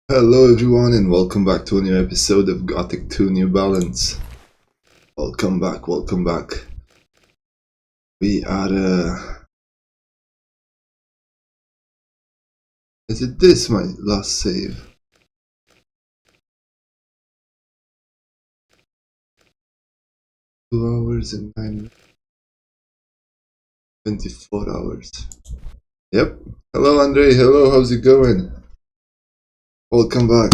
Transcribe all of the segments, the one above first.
Hello everyone and welcome back to a new episode of Gothic 2 New Balance. Welcome back, welcome back. We are Is it this my last save? $2 and 24 hours. Yep. Hello Andre, hello, how's it going? Welcome back.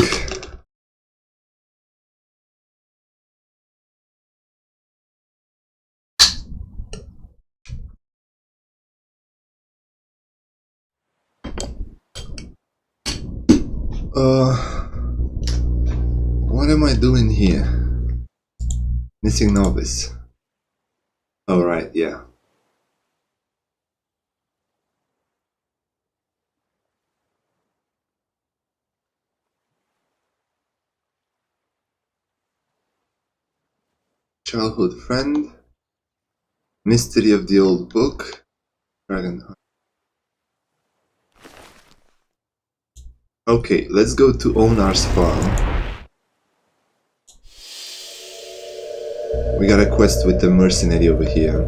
What am I doing here? Missing novice. Alright, yeah. Childhood friend. Mystery of the old book. Dragon. Okay, let's go to Onar's farm. We got a quest with the mercenary over here.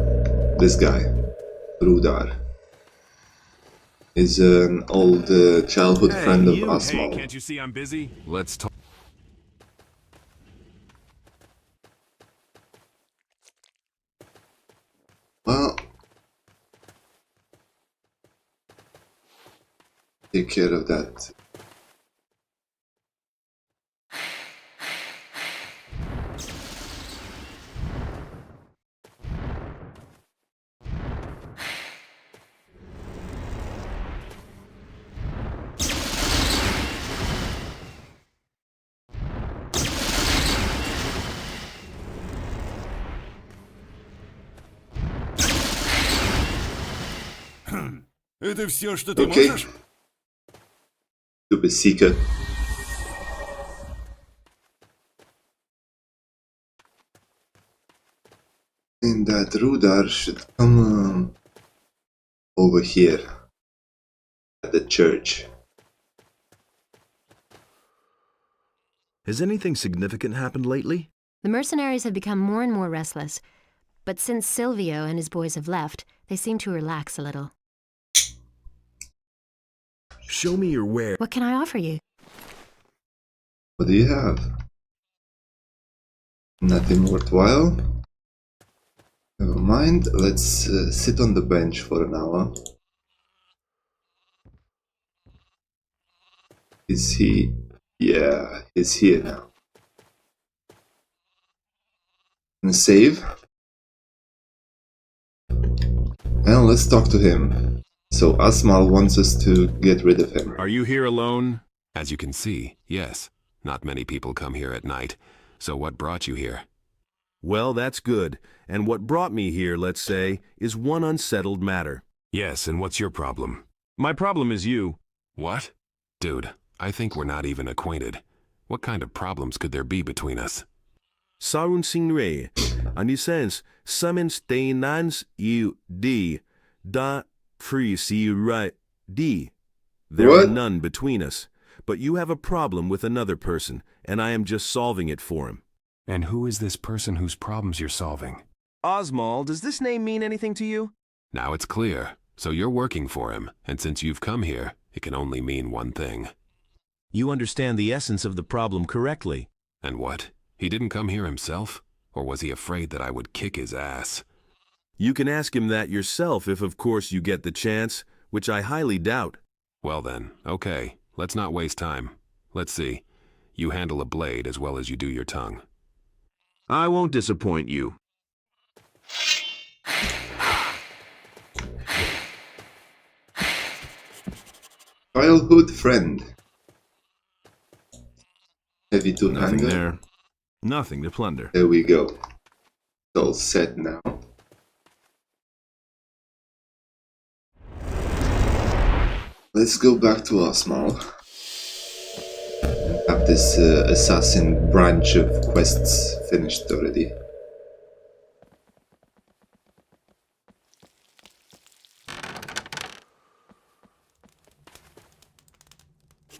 This guy, Rudar, is an old childhood friend of Asmal. Hey, can't you see I'm busy? Let's talk. Well, take care of that. Это все, что ты Okay. можешь? Stupid seeker. And that Rudar should come over here at the church. Has anything significant happened lately? The mercenaries have become more and more restless, but since Silvio and his boys have left, they seem to relax a little. Show me your ware. What can I offer you? What do you have? Nothing worthwhile? Never mind, let's sit on the bench for an hour. Is he? Yeah, he's here now. And save. And let's talk to him. So Asmal wants us to get rid of him. Are you here alone? As you can see, yes. Not many people come here at night. So what brought you here? Well, that's good. And what brought me here, let's say, is one unsettled matter. Yes, and what's your problem? My problem is you. What? Dude, I think we're not even acquainted. What kind of problems could there be between us? Sarun Singre, anisens, summons tenans you d, da free see right d. There are What? none between us, but you have a problem with another person, and I am just solving it for him. And who is this person whose problems you're solving? Osmal, does this name mean anything to you? Now it's clear. So you're working for him, and since you've come here, it can only mean one thing. You understand the essence of the problem correctly. And what? He didn't come here himself? Or was he afraid that I would kick his ass? You can ask him that yourself if, of course, you get the chance, which I highly doubt. Well then, okay. Let's not waste time. Let's see. You handle a blade as well as you do your tongue. I won't disappoint you. Childhood friend. Heavy to Nothing handle. there. Nothing to plunder. There we go. It's all set now. Let's go back to Asmal. Have this assassin branch of quests finished already.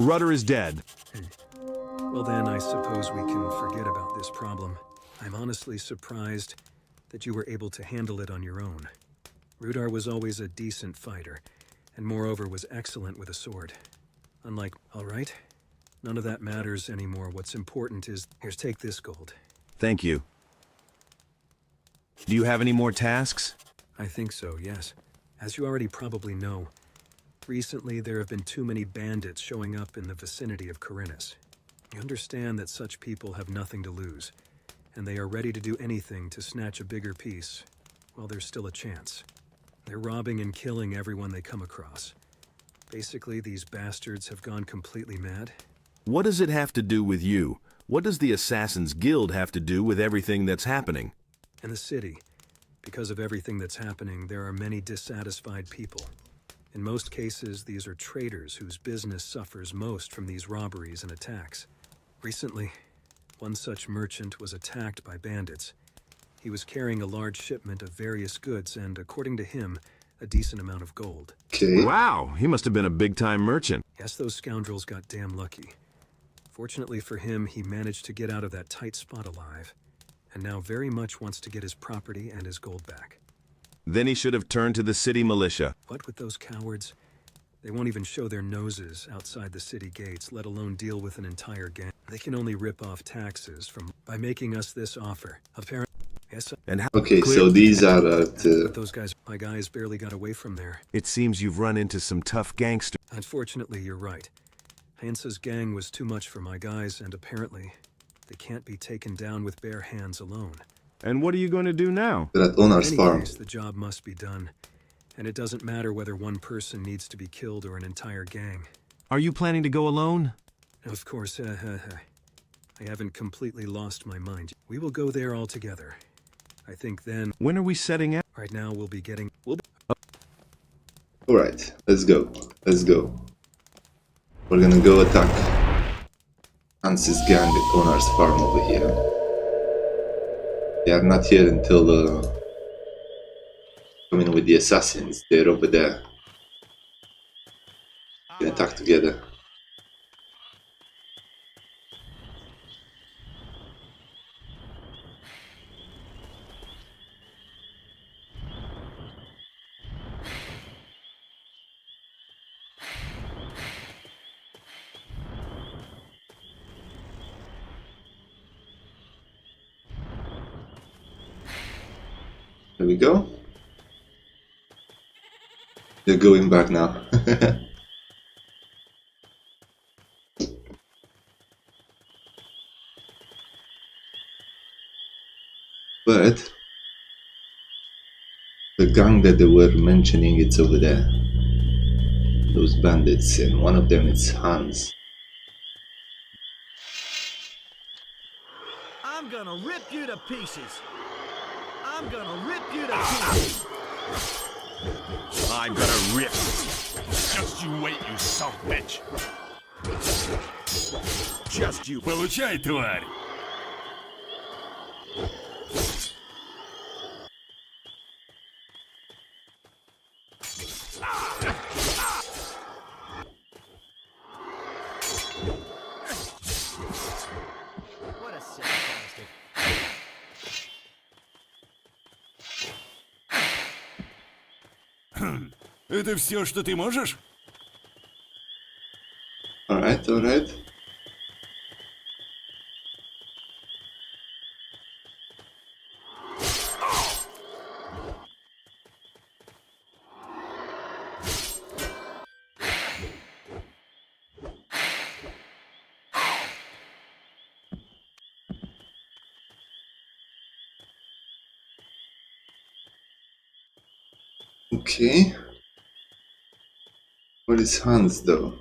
Rudder is dead. Well then, I suppose we can forget about this problem. I'm honestly surprised that you were able to handle it on your own. Rudar was always a decent fighter, and moreover was excellent with a sword. Unlike, all right, none of that matters anymore. What's important is, here's, take this gold. Thank you. Do you have any more tasks? I think so, yes. As you already probably know, recently there have been too many bandits showing up in the vicinity of Corinus. You understand that such people have nothing to lose, and they are ready to do anything to snatch a bigger piece while there's still a chance. They're robbing and killing everyone they come across. Basically, these bastards have gone completely mad. What does it have to do with you? What does the Assassin's Guild have to do with everything that's happening? In the city, because of everything that's happening, there are many dissatisfied people. In most cases, these are traders whose business suffers most from these robberies and attacks. Recently, one such merchant was attacked by bandits. He was carrying a large shipment of various goods and, according to him, a decent amount of gold. Okay. Wow, he must have been a big-time merchant. Yes, those scoundrels got damn lucky. Fortunately for him, he managed to get out of that tight spot alive, and now very much wants to get his property and his gold back. Then he should have turned to the city militia. What with those cowards? They won't even show their noses outside the city gates, let alone deal with an entire gang. They can only rip off taxes by making us this offer. Apparently, yes. And how Okay, clear- so these are But those guys, my guys barely got away from there. It seems you've run into some tough gangsters. Unfortunately, you're right. Hansa's gang was too much for my guys, and apparently, they can't be taken down with bare hands alone. And what are you going to do now? they're at Onar's In any farm. case, the job must be done. And it doesn't matter whether one person needs to be killed or an entire gang. Are you planning to go alone? Of course, I haven't completely lost my mind. We will go there all together. I think then, When are we setting out? right now, we'll be Alright, let's go. Let's go. We're gonna go attack Hans's gang at Onar's farm over here. They are not here until coming with the assassins. They're over there. We can attack together. There we go. They're going back now. But the gang that they were mentioning, it's over there. Those bandits, and one of them is Hans. I'm gonna rip you to pieces. I'm gonna rip you to pieces. I'm gonna rip. Just you wait, you son of a bitch. Just you. Получай, тварь. What a sick bastard. Это все, что ты можешь? Alright, alright. Okay. Where is Hans though?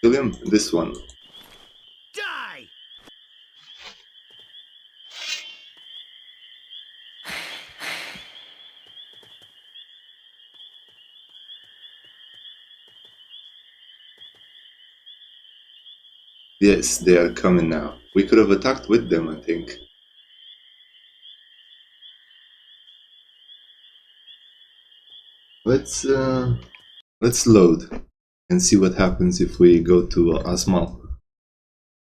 Kill him? This one. Die! Yes, they are coming now. We could have attacked with them, I think. Let's load and see what happens if we go to Asmal.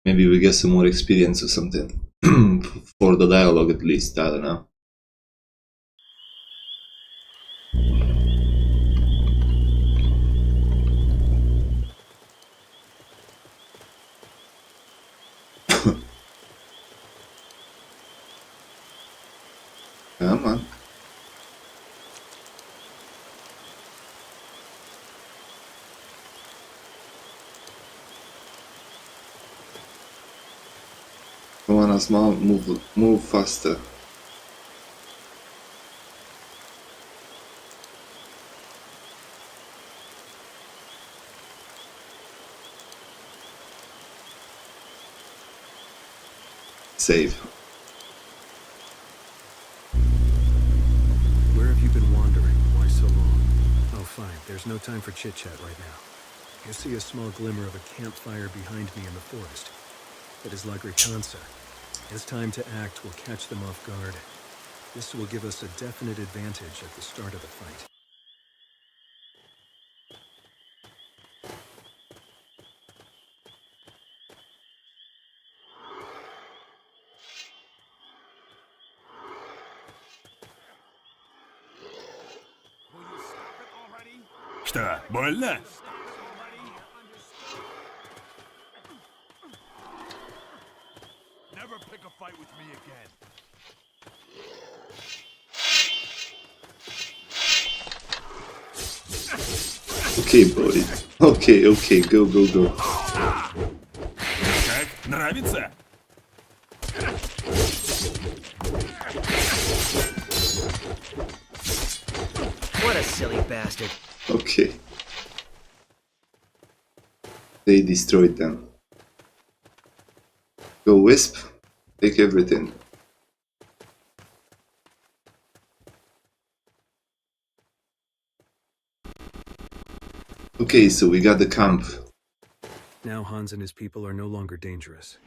Maybe we get some more experience or something. For the dialogue at least, I don't know. Come on. Come on, Asma, move faster. Save. Where have you been wandering? Why so long? Oh, fine. There's no time for chit-chat right now. You see a small glimmer of a campfire behind me in the forest. It is La Gritanza. It's time to act. We'll catch them off guard. This will give us a definite advantage at the start of the fight. Что, больно? Never pick a fight with me again. Okay, buddy. Okay, go. Как? Нравится? What a silly bastard. Okay. They destroyed them. Go Wisp, take everything. Okay, so we got the camp. Now Hans and his people are no longer dangerous.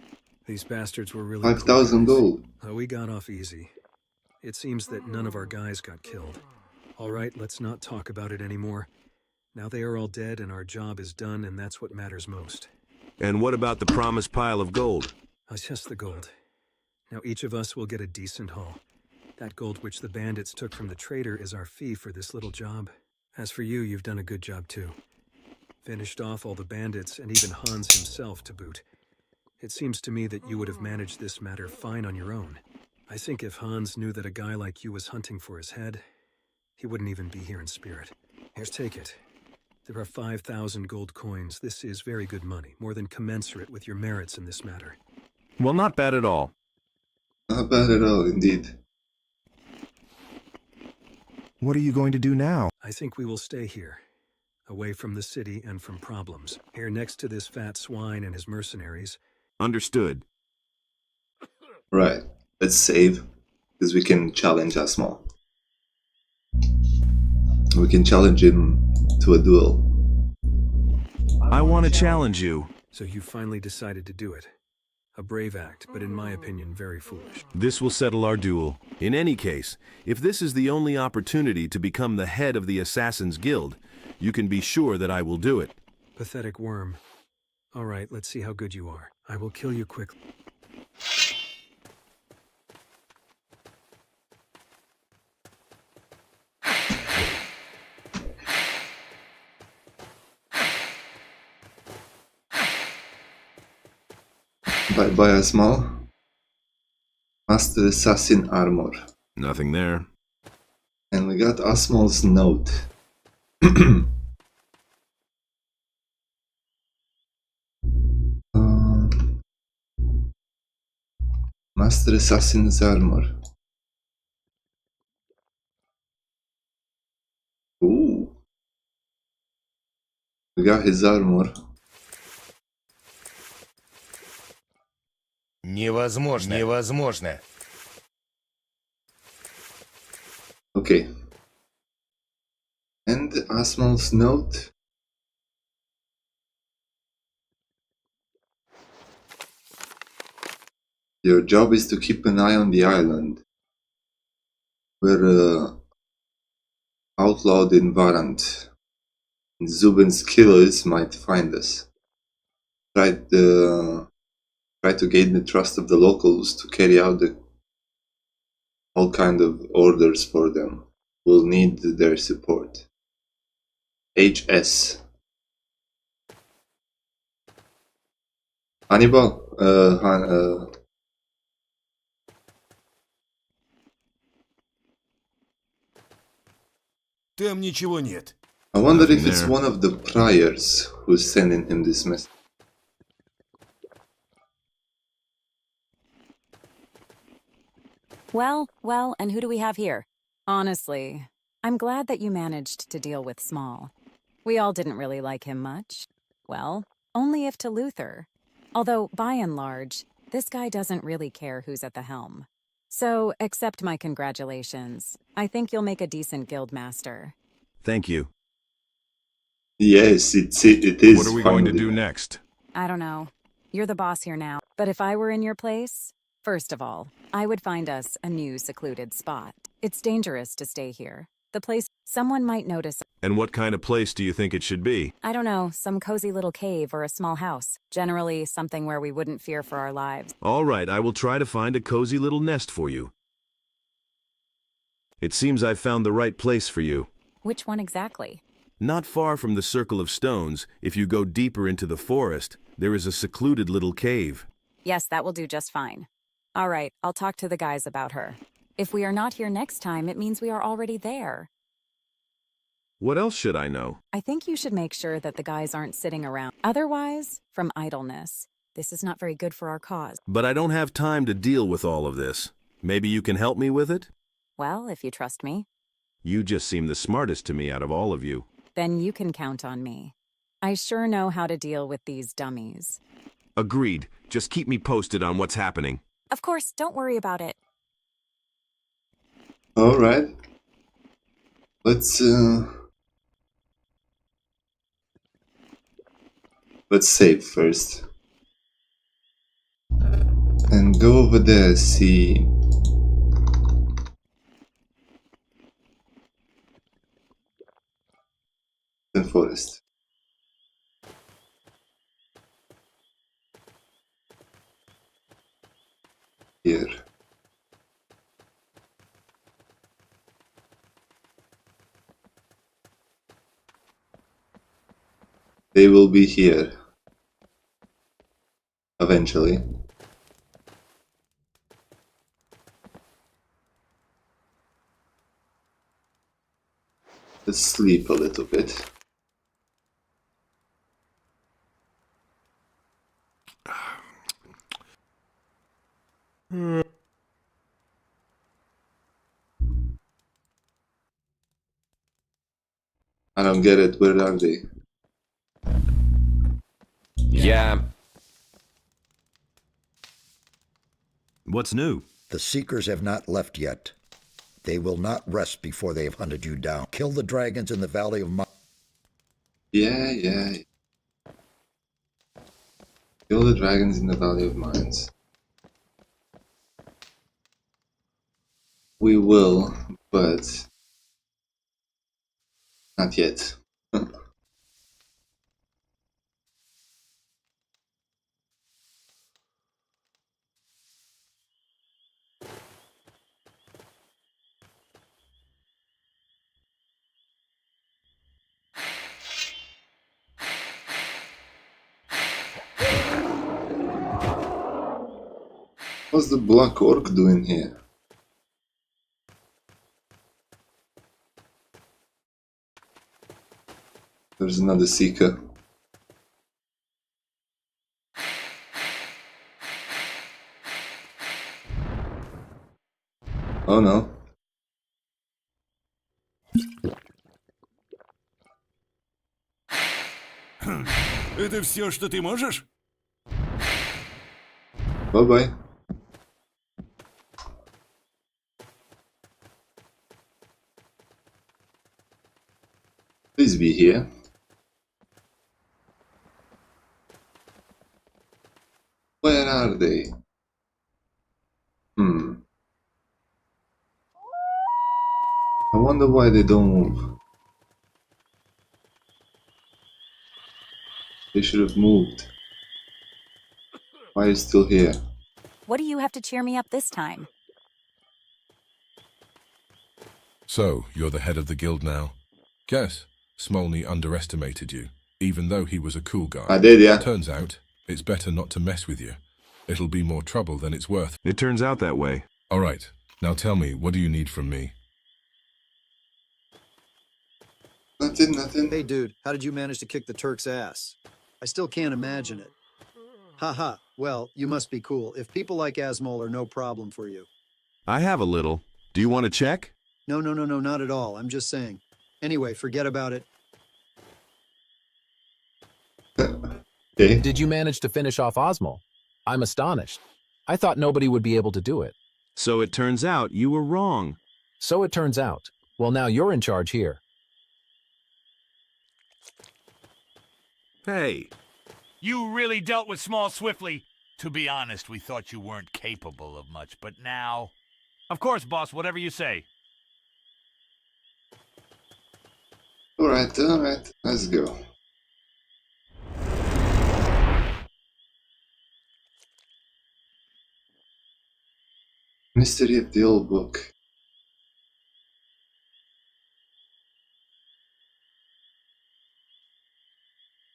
These bastards were really 5,000 cool guys. gold. We got off easy. It seems that none of our guys got killed. All right, let's not talk about it anymore. Now they are all dead and our job is done, and that's what matters most. And what about the promised pile of gold? Just the gold. Now each of us will get a decent haul. That gold which the bandits took from the trader is our fee for this little job. As for you, you've done a good job too. Finished off all the bandits and even Hans himself to boot. It seems to me that you would have managed this matter fine on your own. I think if Hans knew that a guy like you was hunting for his head, he wouldn't even be here in spirit. Here's, take it. There are 5,000 gold coins. This is very good money, more than commensurate with your merits in this matter. Well, not bad at all. Not bad at all, indeed. What are you going to do now? I think we will stay here, away from the city and from problems. Here next to this fat swine and his mercenaries. Understood. Right, let's save, because we can challenge Asmal. We can challenge him to a duel. I want to challenge you. So you finally decided to do it. A brave act, but in my opinion, very foolish. This will settle our duel. In any case, if this is the only opportunity to become the head of the Assassin's Guild, you can be sure that I will do it. Pathetic worm. All right, let's see how good you are. I will kill you quickly. Bye Asmal. Master Assassin Armor. Nothing there. And we got Asmal's note. Master Assassin's Armor. Ooh. We got his armor. Невозможно. Okay. And Asmal's note. Your job is to keep an eye on the island, where outlawed Varant and Zubin's killers might find us. Try try to gain the trust of the locals to carry out all kind of orders for them. We'll need their support. HS. Hannibal. Там ничего нет. I wonder if Nothing it's there. one of the priors who's sending him this message. Well, and who do we have here? Honestly, I'm glad that you managed to deal with Small. We all didn't really like him much. Well, only if to Luther. Although, by and large, this guy doesn't really care who's at the helm. So, accept my congratulations. I think you'll make a decent guild master. Thank you. Yes, it is. What are we going to finally. do next? I don't know. You're the boss here now. But if I were in your place, first of all, I would find us a new secluded spot. It's dangerous to stay here. The place, someone might notice. And what kind of place do you think it should be? I don't know, some cozy little cave or a small house. Generally, something where we wouldn't fear for our lives. All right, I will try to find a cozy little nest for you. It seems I've found the right place for you. Which one exactly? Not far from the Circle of Stones, if you go deeper into the forest, there is a secluded little cave. Yes, that will do just fine. All right, I'll talk to the guys about her. If we are not here next time, it means we are already there. What else should I know? I think you should make sure that the guys aren't sitting around. Otherwise, from idleness. This is not very good for our cause. But I don't have time to deal with all of this. Maybe you can help me with it? Well, if you trust me, You just seem the smartest to me out of all of you. then you can count on me. I sure know how to deal with these dummies. Agreed. Just keep me posted on what's happening. Of course, don't worry about it. All right. Let's save first and go over there. See. Forest. Here. They will be here. Eventually. Let's sleep a little bit. I don't get it. Where are they? Yeah. What's new? The Seekers have not left yet. They will not rest before they have hunted you down. Kill the dragons in the Valley of Mines. Yeah. Kill the dragons in the Valley of Mines. We will, but not yet. What's the black orc doing here? There's another seeker. Oh no. Это все, что ты можешь? Bye-bye. Please be here. Where are they? I wonder why they don't move. They should have moved. Why are you still here? What do you have to cheer me up this time? So, you're the head of the guild now? Guess Smolny underestimated you, even though he was a cool guy. I did, yeah. Turns out, it's better not to mess with you. It'll be more trouble than it's worth. It turns out that way. All right, now tell me, what do you need from me? Nothing. Hey dude, how did you manage to kick the Turk's ass? I still can't imagine it. Haha, well, you must be cool if people like Asmol are no problem for you. I have a little. Do you want to check? No, not at all. I'm just saying. Anyway, forget about it. Okay. Did you manage to finish off Osmo? I'm astonished. I thought nobody would be able to do it. So it turns out you were wrong. So it turns out. Well, now you're in charge here. Hey, You really dealt with Small swiftly. To be honest, we thought you weren't capable of much, but now... Of course, boss, whatever you say. Alright, let's go. Mystery of the Old Book.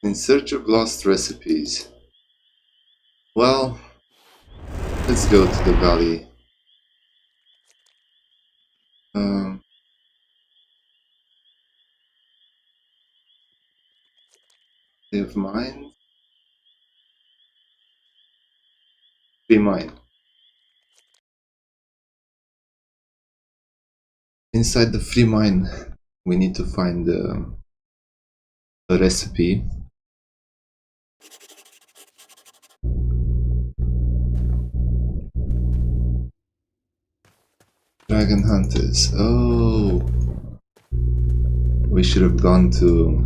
In search of lost recipes. Well, let's go to the valley. Of mine. Be mine. Inside the free mine, we need to find a recipe. Dragon hunters. Oh, we should have gone to.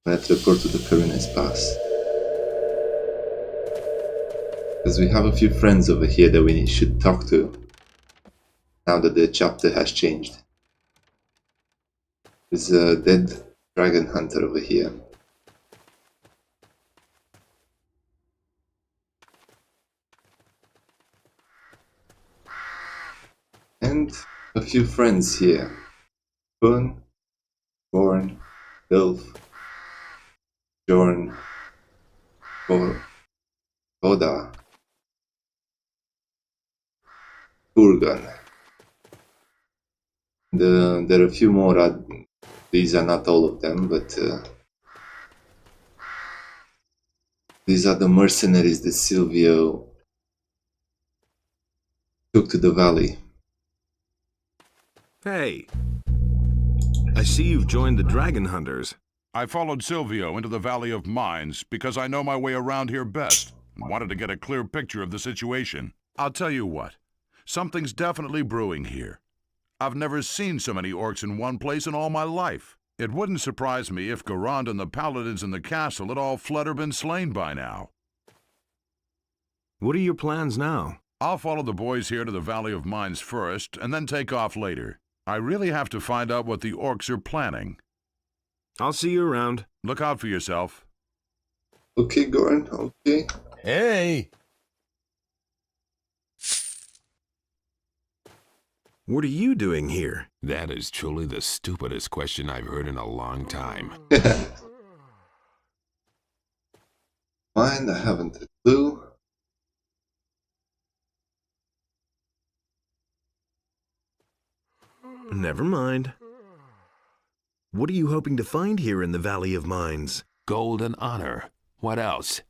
Let's report to the Karines Pass. Because we have a few friends over here that we should talk to. Now that the chapter has changed. There's a dead dragon hunter over here. And a few friends here. Fun, Born, Ilf, Jorn, Oda, Kurgan. There are a few more. These are not all of them, but these are the mercenaries that Silvio took to the valley. hey. I see you've joined the Dragon Hunters. I followed Silvio into the Valley of Mines because I know my way around here best and wanted to get a clear picture of the situation. I'll tell you what, something's definitely brewing here. I've never seen so many orcs in one place in all my life. It wouldn't surprise me if Garand and the paladins in the castle had all fled or been slain by now. What are your plans now? I'll follow the boys here to the Valley of Mines first and then take off later. I really have to find out what the orcs are planning. I'll see you around. Look out for yourself. Okay, Goran, okay. Hey! What are you doing here? That is truly the stupidest question I've heard in a long time. Fine, I haven't a clue. Never mind. What are you hoping to find here in the Valley of Mines? Gold and honor. What else?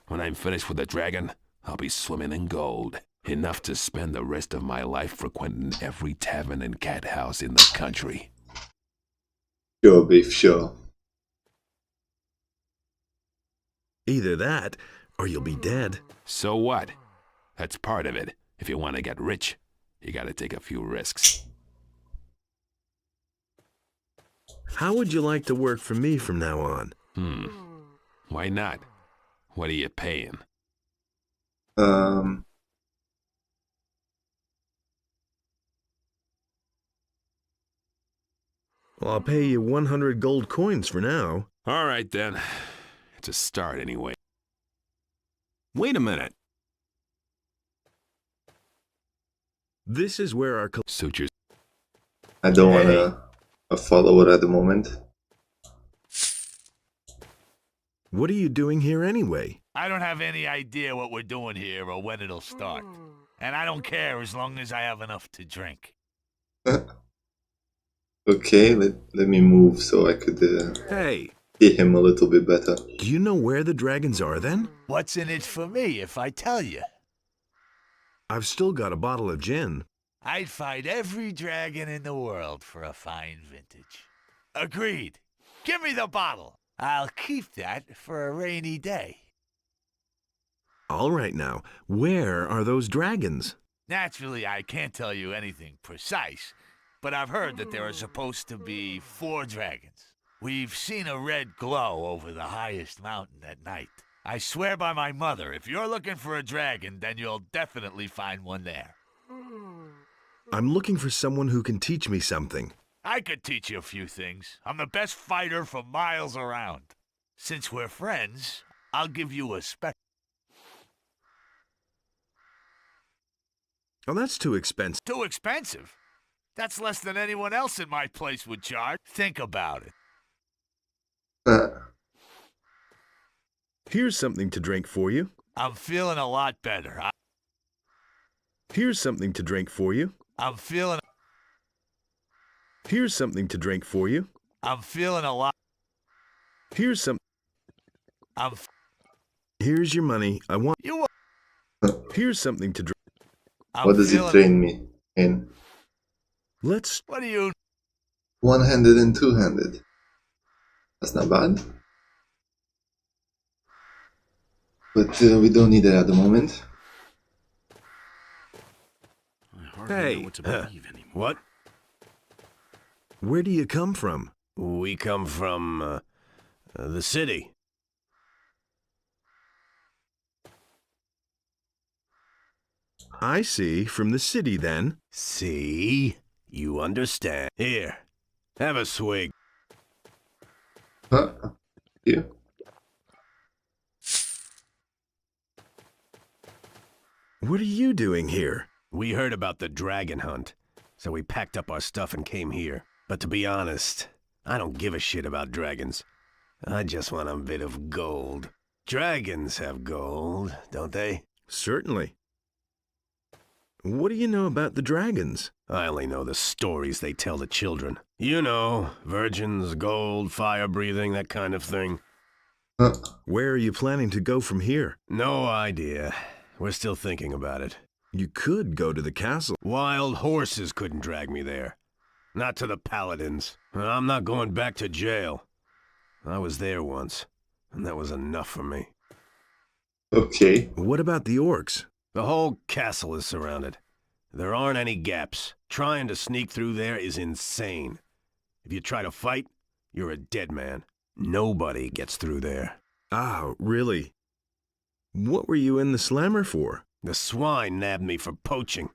When I'm finished with the dragon, I'll be swimming in gold. Enough to spend the rest of my life frequenting every tavern and cat house in the country. Sure, Beef, sure. Either that, or you'll be dead. So what? That's part of it. If you want to get rich, you gotta take a few risks. How would you like to work for me from now on? Why not? What are you paying? Well, I'll pay you 100 gold coins for now. All right, then. To start, anyway. Wait a minute. This is where our Sutures. I don't want a follower at the moment. What are you doing here anyway? I don't have any idea what we're doing here or when it'll start. And I don't care as long as I have enough to drink. Okay, let me move so I could Hey, see him a little bit better. do you know where the dragons are then? What's in it for me if I tell you? I've still got a bottle of gin. I'd fight every dragon in the world for a fine vintage. Agreed. Give me the bottle. I'll keep that for a rainy day. All right now, where are those dragons? Naturally, I can't tell you anything precise, but I've heard that there are supposed to be 4 dragons. We've seen a red glow over the highest mountain at night. I swear by my mother, if you're looking for a dragon, then you'll definitely find one there. I'm looking for someone who can teach me something. I could teach you a few things. I'm the best fighter for miles around. Since we're friends, I'll give you a Oh, that's too expensive. Too expensive? That's less than anyone else in my place would charge. Think about it. Here's something to drink for you. I'm feeling a lot better. Here's something to drink for you. I'm feeling... Here's something to drink for you. I'm feeling a lot... Here's some... I'm... Here's your money. I want... You... Here's something to drink. What does it train me in? Let's... What do you... One-handed and two-handed. That's not bad. But we don't need it at the moment. Hey, what? Where do you come from? We come from, the city. I see, from the city then. See? You understand. Here, have a swig. Huh? You? What are you doing here? We heard about the dragon hunt, so we packed up our stuff and came here. But to be honest, I don't give a shit about dragons. I just want a bit of gold. Dragons have gold, don't they? Certainly. What do you know about the dragons? I only know the stories they tell the children. You know, virgins, gold, fire-breathing, that kind of thing. Where are you planning to go from here? No idea. We're still thinking about it. You could go to the castle. Wild horses couldn't drag me there. Not to the paladins. I'm not going back to jail. I was there once, and that was enough for me. Okay. What about the orcs? The whole castle is surrounded. There aren't any gaps. Trying to sneak through there is insane. If you try to fight, you're a dead man. Nobody gets through there. Ah, really? What were you in the slammer for? The swine nabbed me for poaching.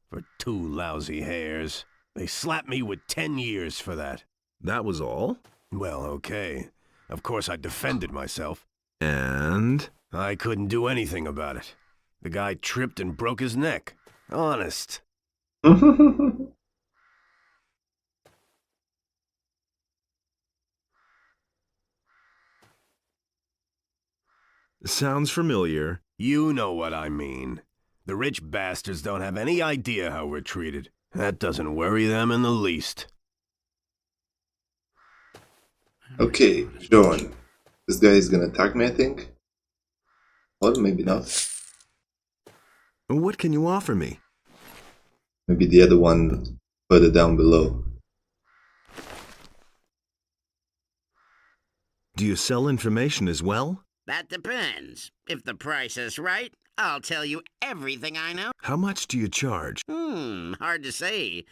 For 2 lousy hares. They slapped me with 10 years for that. That was all? Well, okay. Of course I defended myself. And? I couldn't do anything about it. The guy tripped and broke his neck. Honest. Sounds familiar. You know what I mean. The rich bastards don't have any idea how we're treated. That doesn't worry them in the least. Okay, John. This guy is gonna attack me, I think. Or maybe not. What can you offer me? Maybe the other one further down below. Do you sell information as well? That depends. If the price is right, I'll tell you everything I know. How much do you charge? Hard to say.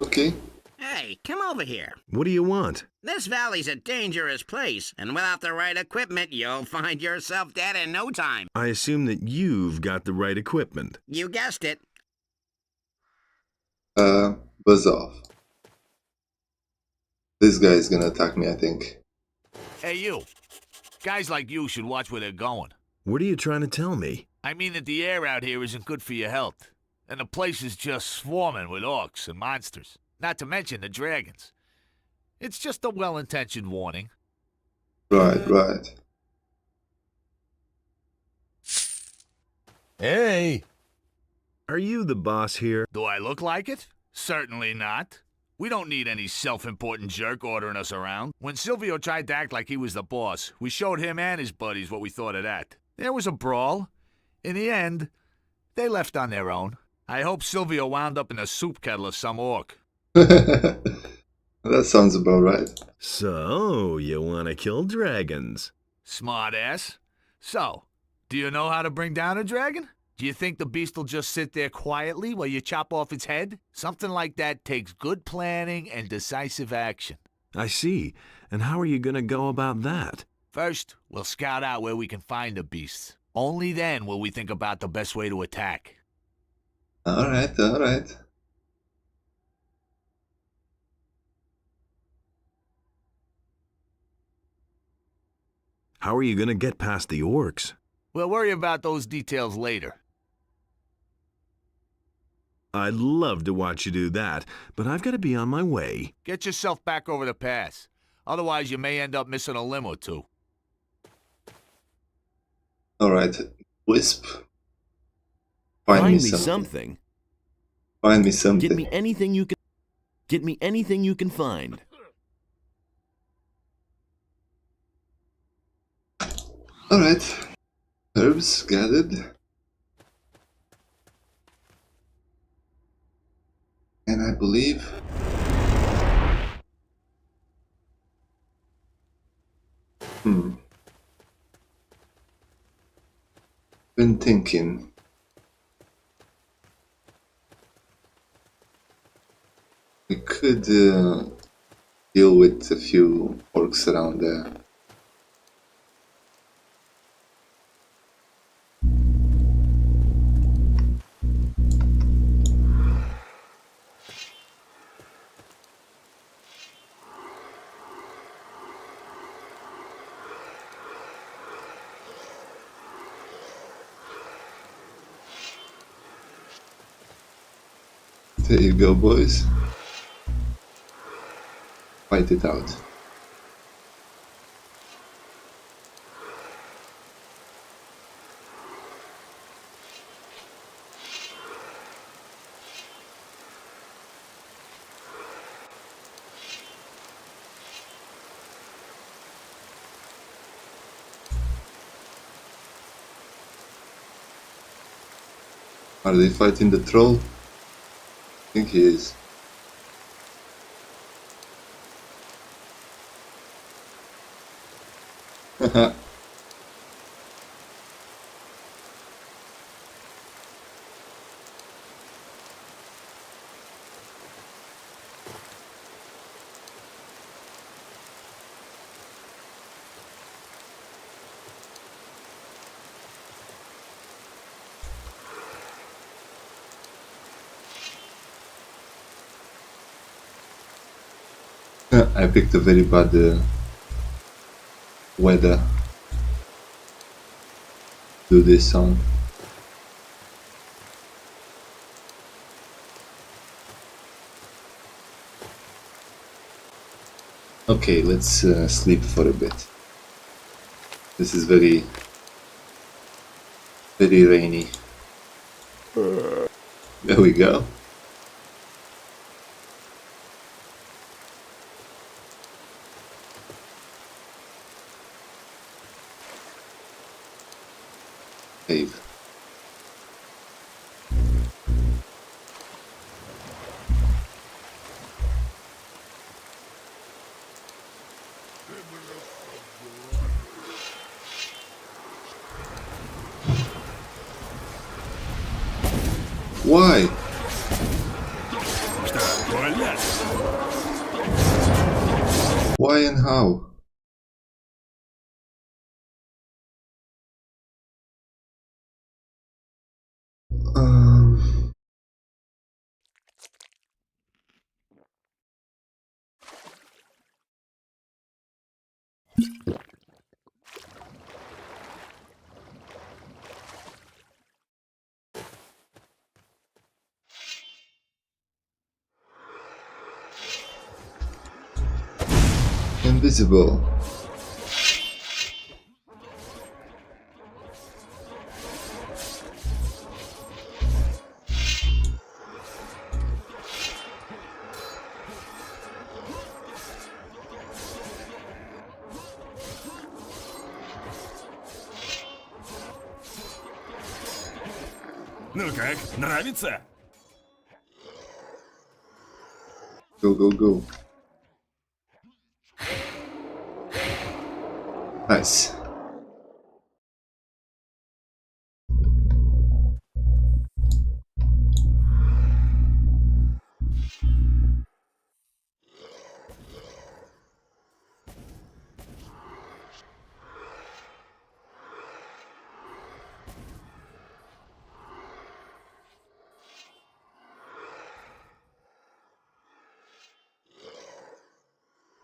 Okay. Hey, come over here. What do you want? This valley's a dangerous place, and without the right equipment, you'll find yourself dead in no time. I assume that you've got the right equipment. You guessed it. Buzz off. This guy is gonna attack me, I think. Hey, you. Guys like you should watch where they're going. What are you trying to tell me? I mean that the air out here isn't good for your health. And the place is just swarming with orcs and monsters. Not to mention the dragons. It's just a well-intentioned warning. Right. Hey! Are you the boss here? Do I look like it? Certainly not. We don't need any self-important jerk ordering us around. When Silvio tried to act like he was the boss, we showed him and his buddies what we thought of that. There was a brawl. In the end, they left on their own. I hope Silvio wound up in a soup kettle of some orc. That sounds about right. So, you want to kill dragons? Smart ass. So, do you know how to bring down a dragon? Do you think the beast will just sit there quietly while you chop off its head? Something like that takes good planning and decisive action. I see. And how are you going to go about that? First, we'll scout out where we can find the beasts. Only then will we think about the best way to attack. Alright. How are you going to get past the orcs? We'll worry about those details later. I'd love to watch you do that, but I've got to be on my way. Get yourself back over the pass. Otherwise, you may end up missing a limb or two. Alright. Wisp. Find me something. Find me something. Get me anything you can. Get me anything you can find. Alright. Herbs gathered. And I believe... Been thinking. We could deal with a few orcs around there. There you go, boys. Fight it out. Are they fighting the troll? I think he is. I picked a very bad weather to do this on. Okay, let's sleep for a bit. This is very rainy. There we go. Cave. Why? Why and how? Invisible. Ну как, нравится? Go, go, go. Nice.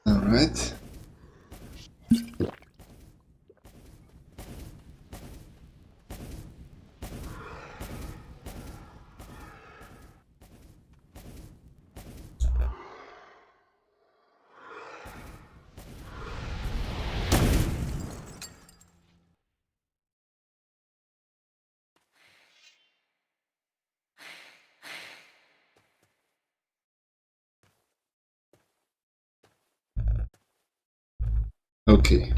All right. Okay.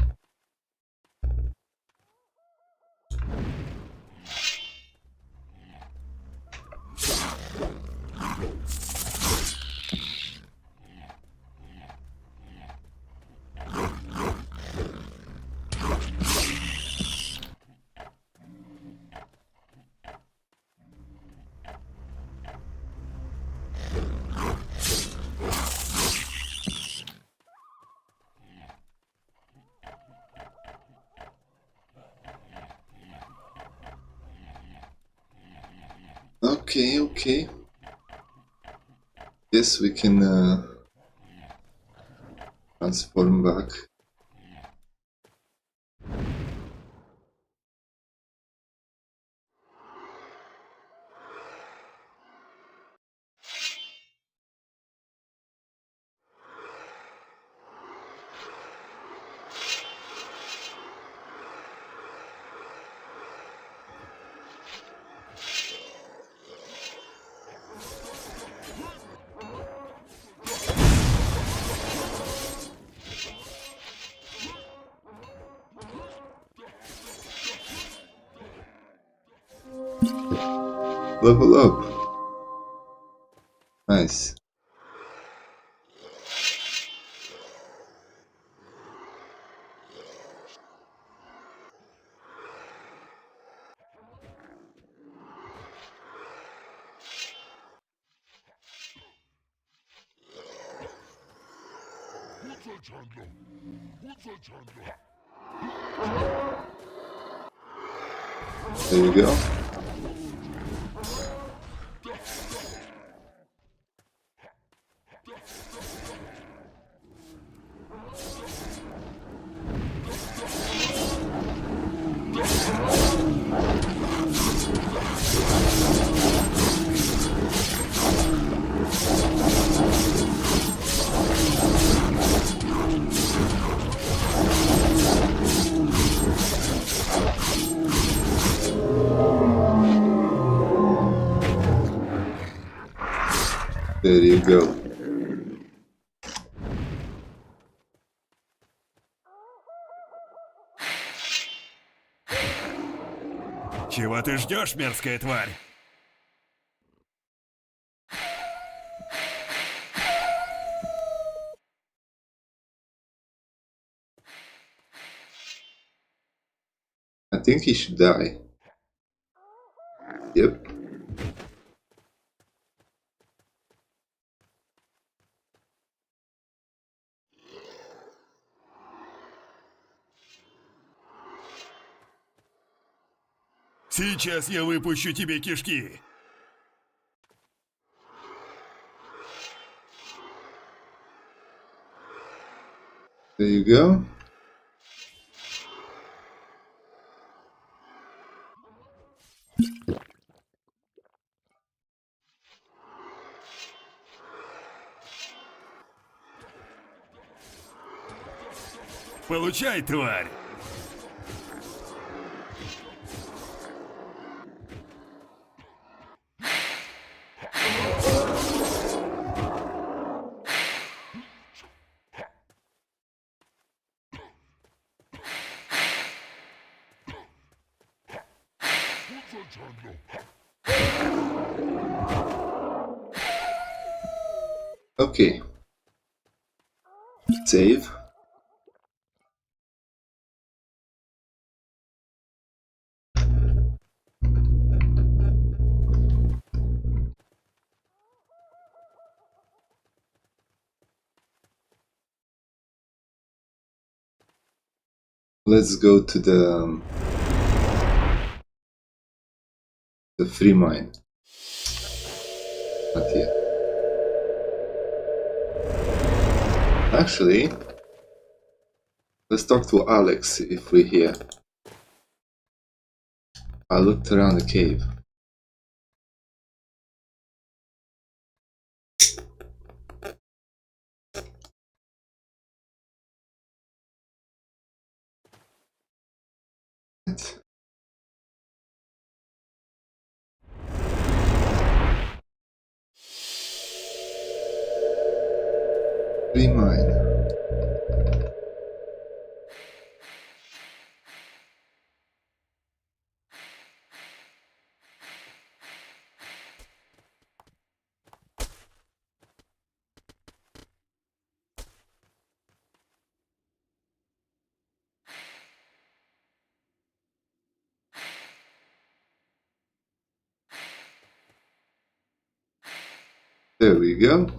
Okay, okay. Yes, we can transform back. Level up. Nice. There you go. There you go. Чего ты ждешь, мерзкая тварь? I think he should die. Yep. Сейчас я выпущу тебе кишки. There you go. Получай, тварь! Okay. Save. Let's go to the free mine. Not yet. Actually, let's talk to Alex if we're here. I looked around the cave. Free mine. There we go.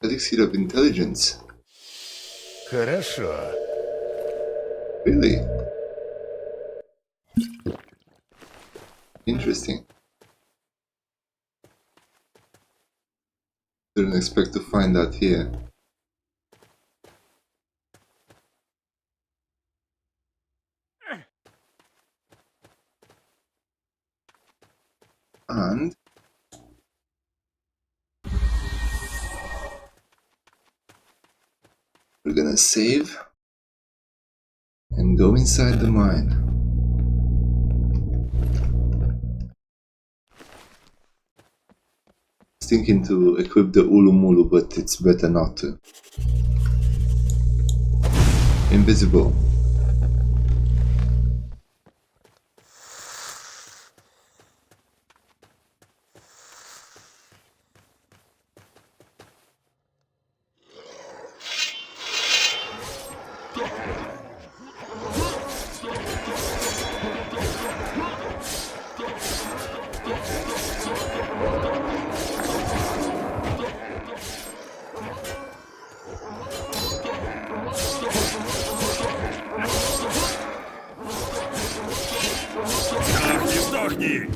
Elixir of intelligence. Хорошо. Really? Interesting. Didn't expect to find that here. And we're gonna save and go inside the mine. I was thinking to equip the Ulumulu, but it's better not to. Invisible. Сдохни!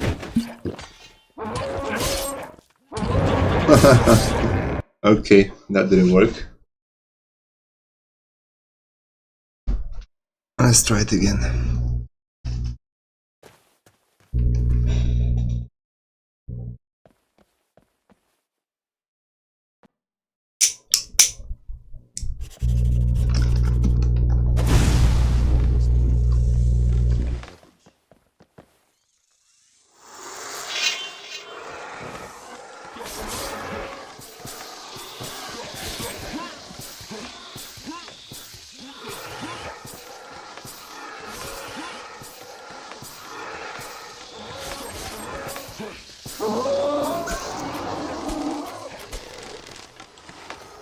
Okay, that didn't work. Let's try it again.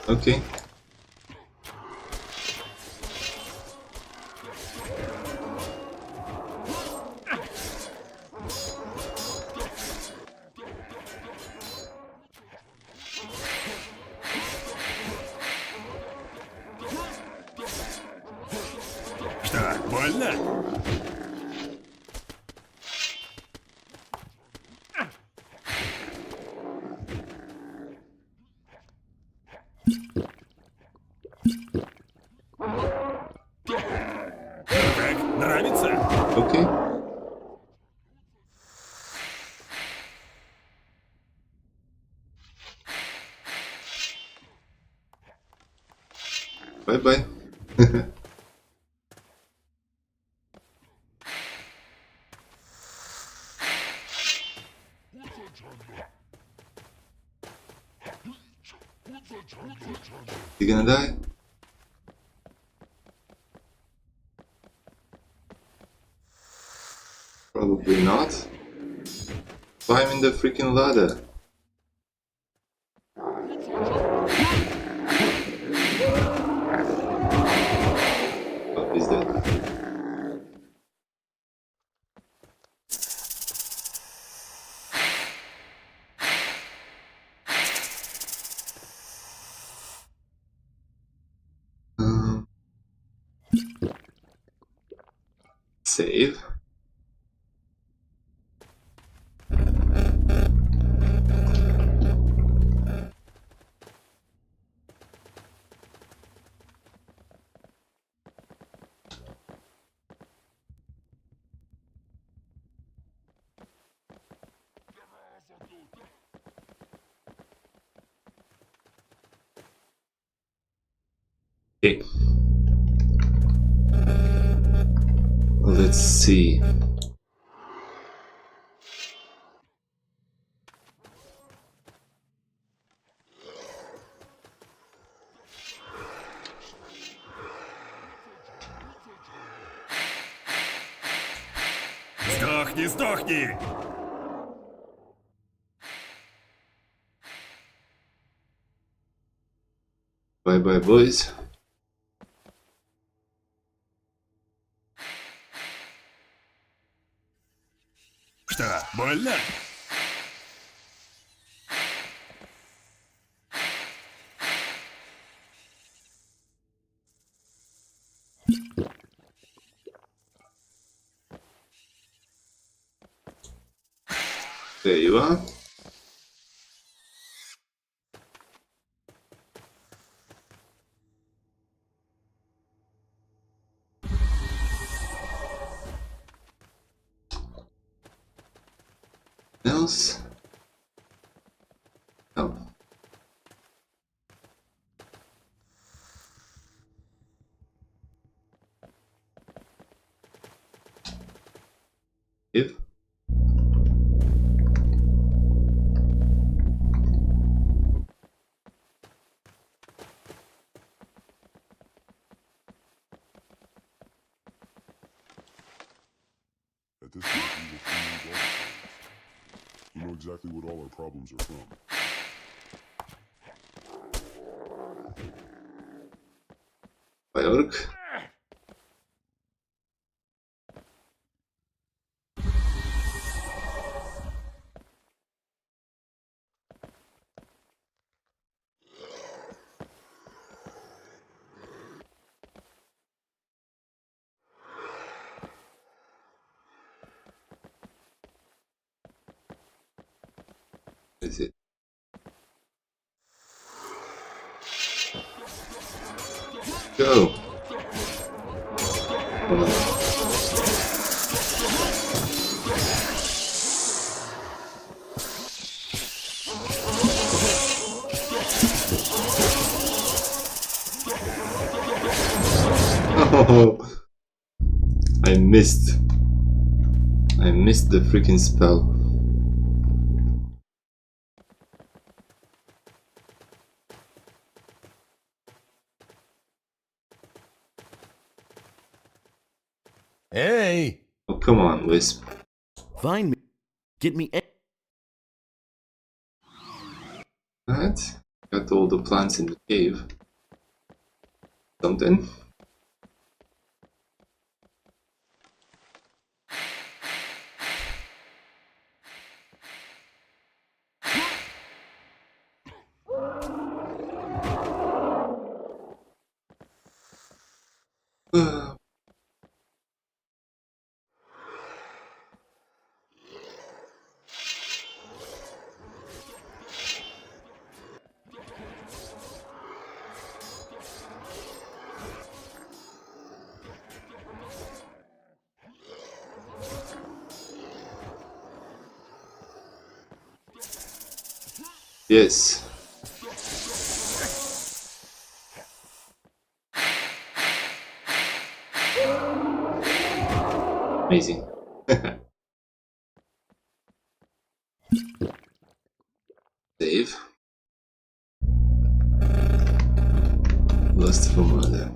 Okay. Что, больно? Okay. Bye bye. You gonna die? Probably not. Climb the freaking ladder. Oh, he's dead. Save. Okay. Let's see. Сдохни, сдохни! Bye bye, boys. Что, больно? There you are. Else? Oh. If? At this point, we will fuse all the problems. We know exactly what all our problems are from. By orc. Is it? Go. Oh, I missed. I missed the freaking spell. Hey! Oh, come on, Wisp. Find me. Get me. What? Got all the plants in the cave. Something? Yes. Amazing. Save. Lust for murder.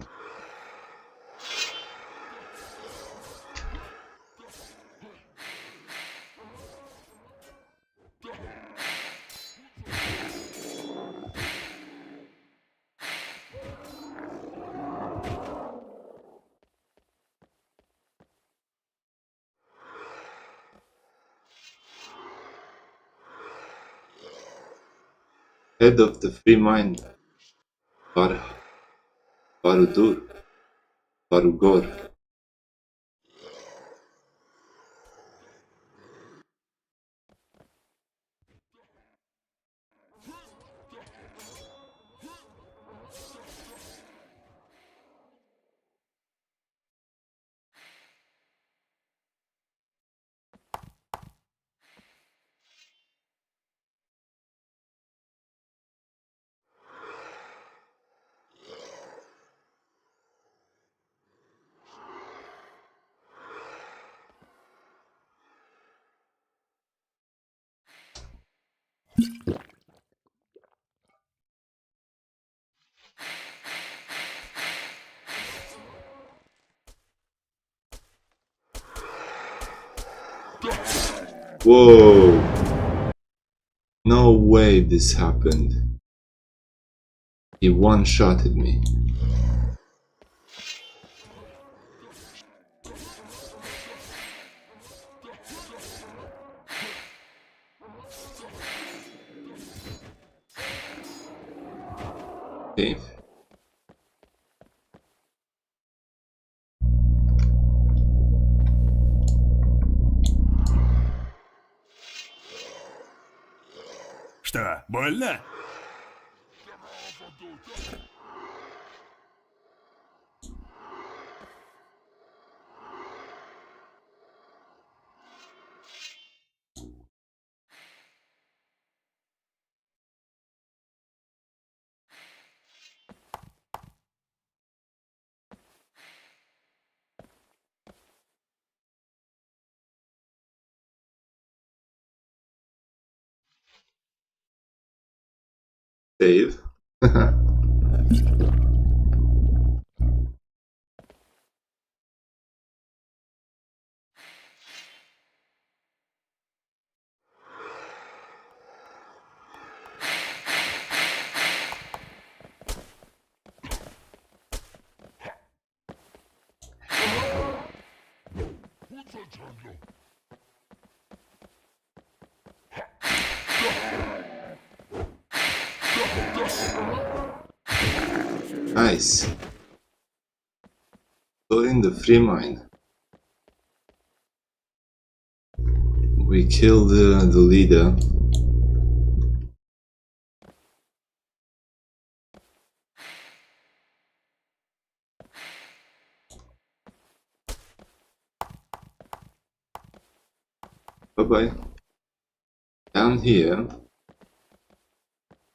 Head of the free mind. Barudur. Barugor. Whoa! No way this happened. He one-shotted me. Okay. Что, больно? Save. Nice. So in the free mind, we killed the leader. Bye-bye. Down here,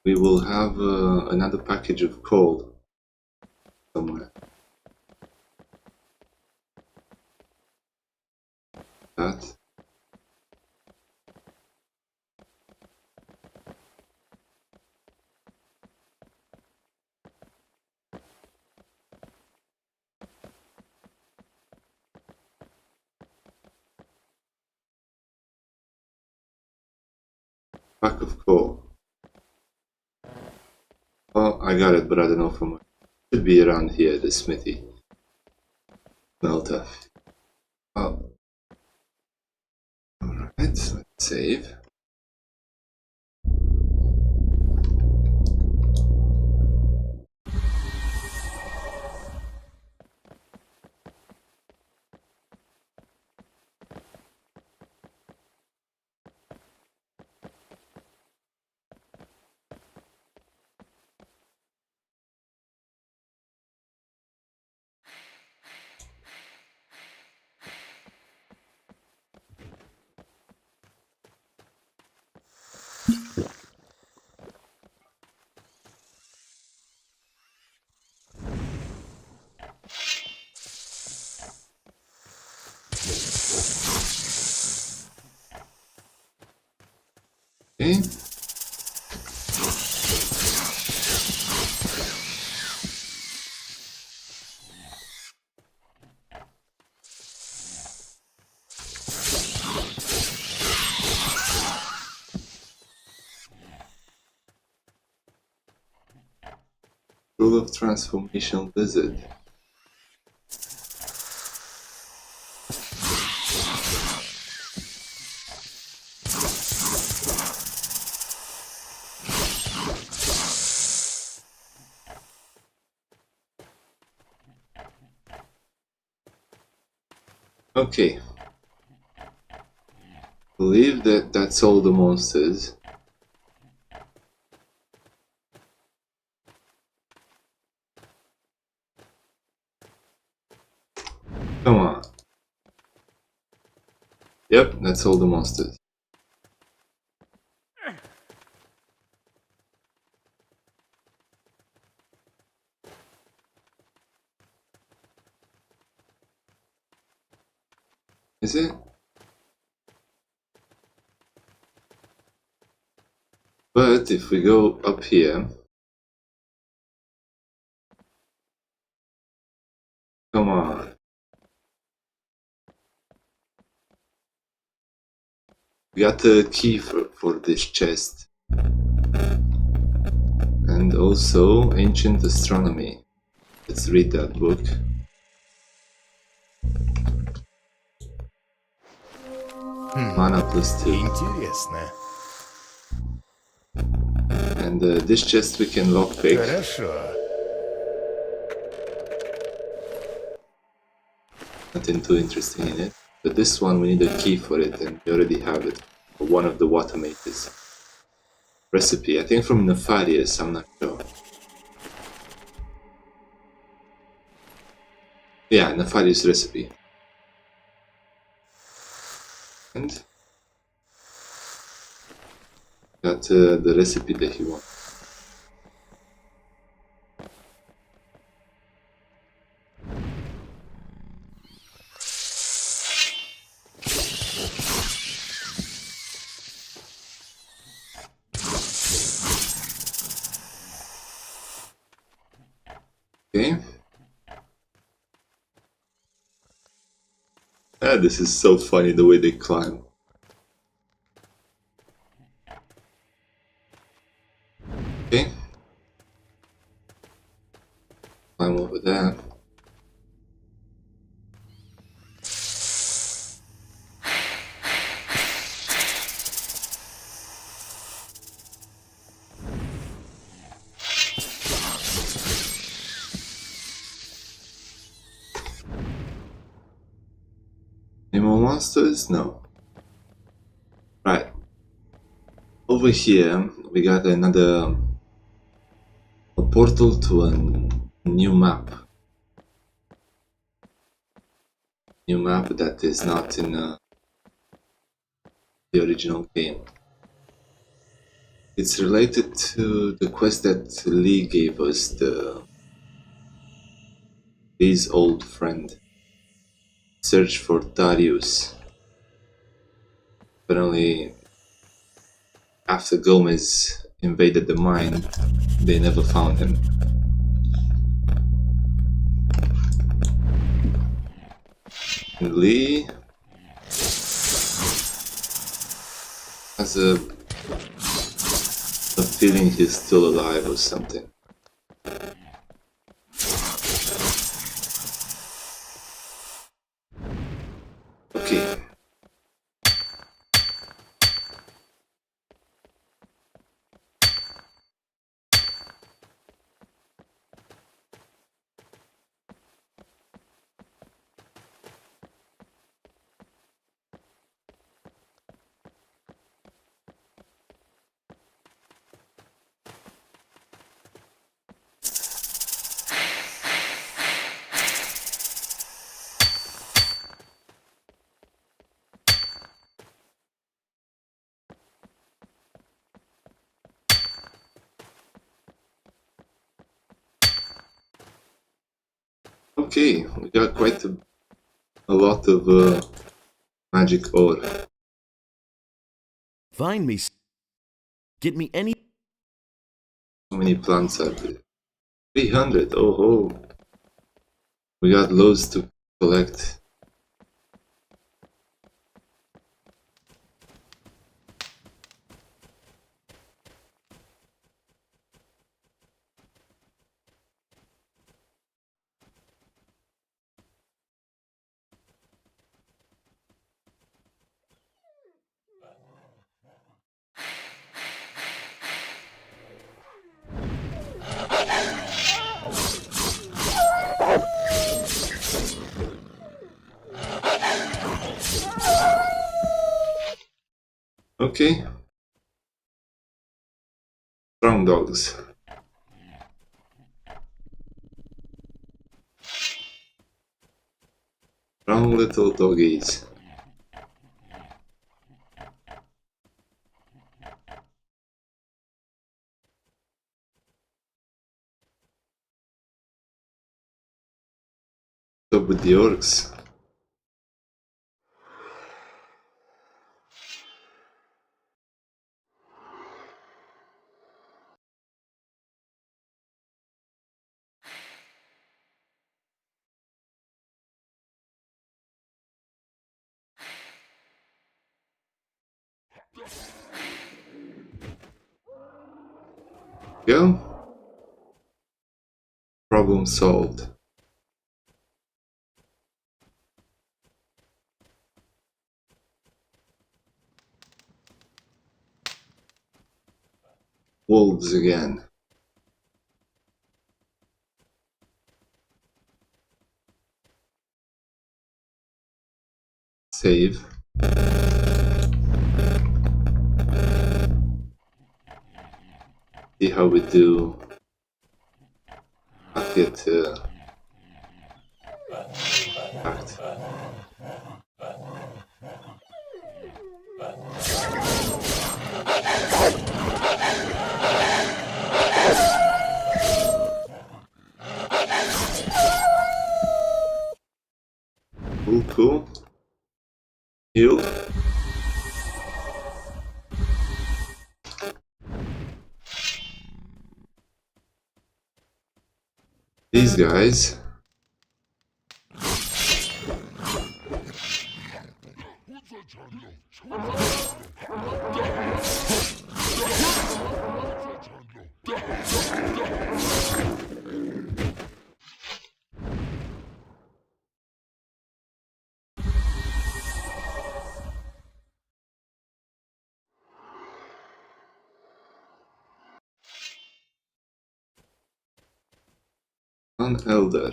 we will have another package of coal somewhere. That. Pack of coal. Oh, I got it, but I don't know from where. Should be around here, the smithy. Smelter. Oh. Alright, let's save. Okay. Rule of transformation wizard. Okay. Believe that that's all the monsters. Come on. Yep, that's all the monsters. Is it? But if we go up here, come on. We got the key for this chest. And also ancient astronomy. Let's read that book. Mana +2. Интересно. And this chest we can lockpick. Хорошо. Nothing too interesting in it. But this one we need a key for it, and we already have it. For one of the water mages. Recipe, I think from Nefarious, I'm not sure. Yeah, Nefarious recipe. And got the recipe that he wants. Okay. Ah, this is so funny the way they climb. Okay. Climb over there. Any more monsters? No. Right. Over here we got another a portal to a new map. New map that is not in the original game. It's related to the quest that Lee gave us, Lee's old friend. Search for Darius. Apparently, after Gomez invaded the mine, they never found him. And Lee has a feeling he's still alive or something. Okay. Okay, we got quite a lot of magic ore. Find me Get me any... How many plants are there? 300, oh ho! We got loads to collect. Okay. Strong dogs. Strong little doggies. What's up with the orcs? Go. Problem solved. Wolves again. Save. See how we do. Not get attacked. Cool, cool. Heal. These guys. An elder.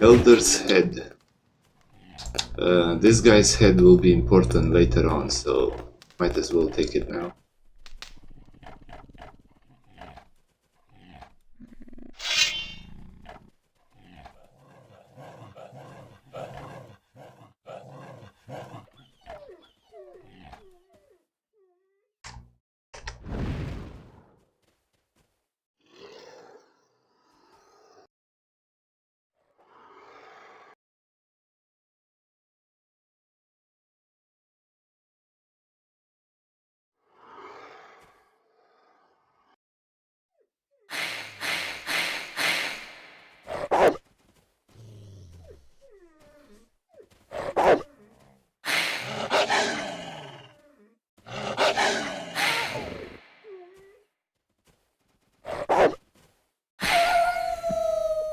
Elder's head. This guy's head will be important later on, so might as well take it now.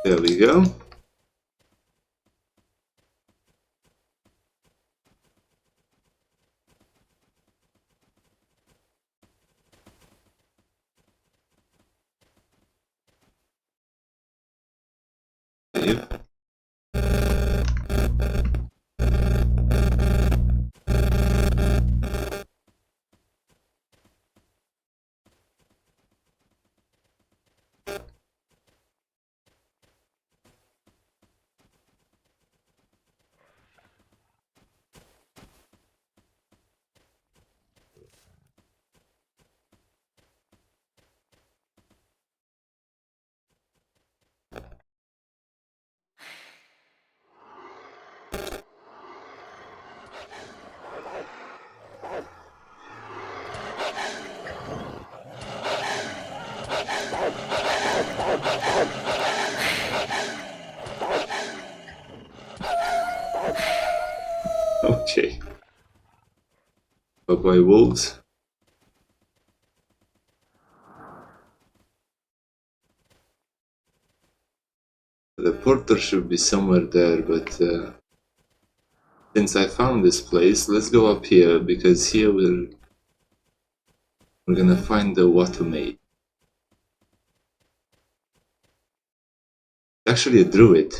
There we go. Save. But by wolves? The porter should be somewhere there, but since I found this place, let's go up here, because here we're gonna find the water maid. Actually a druid.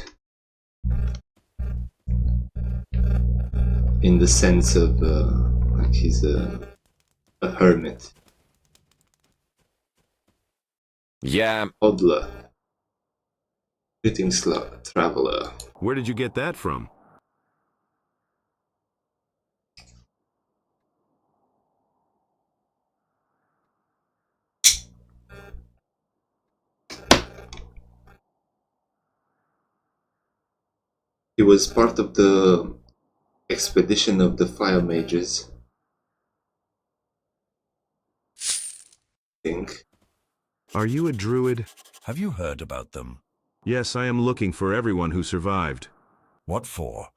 In the sense of, like he's a hermit. Yeah. Hodler. Greetings, traveler. Where did you get that from? He was part of the expedition of the fire mages. I think. Are you a druid? Have you heard about them? Yes, I am looking for everyone who survived. What for?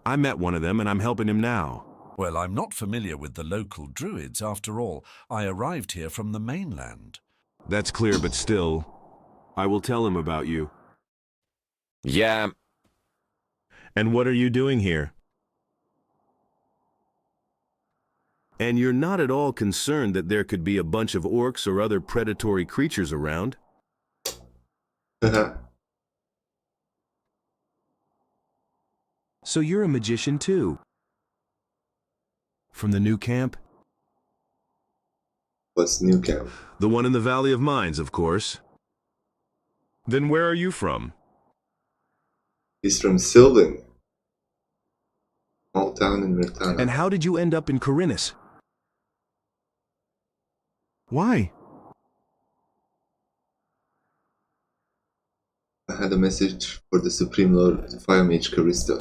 I met one of them and I'm helping him now. Well, I'm not familiar with the local druids after all. I arrived here from the mainland. That's clear, but still, I will tell him about you. Yeah. And what are you doing here? And you're not at all concerned that there could be a bunch of orcs or other predatory creatures around? So you're a magician too? From the new camp? What's new camp? The one in the Valley of Mines, of course. Then where are you from? He's from Sylvan. Small town in Mirtana. And how did you end up in Corinus? Why? I had a message for the Supreme Lord, Fire Mage Callisto.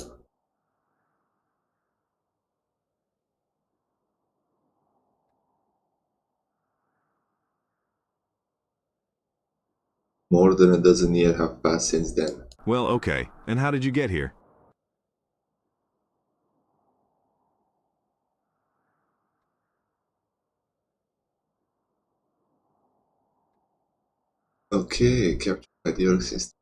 More than a dozen years have passed since then. Well, okay. And how did you get here? Okay, captured by the orc system.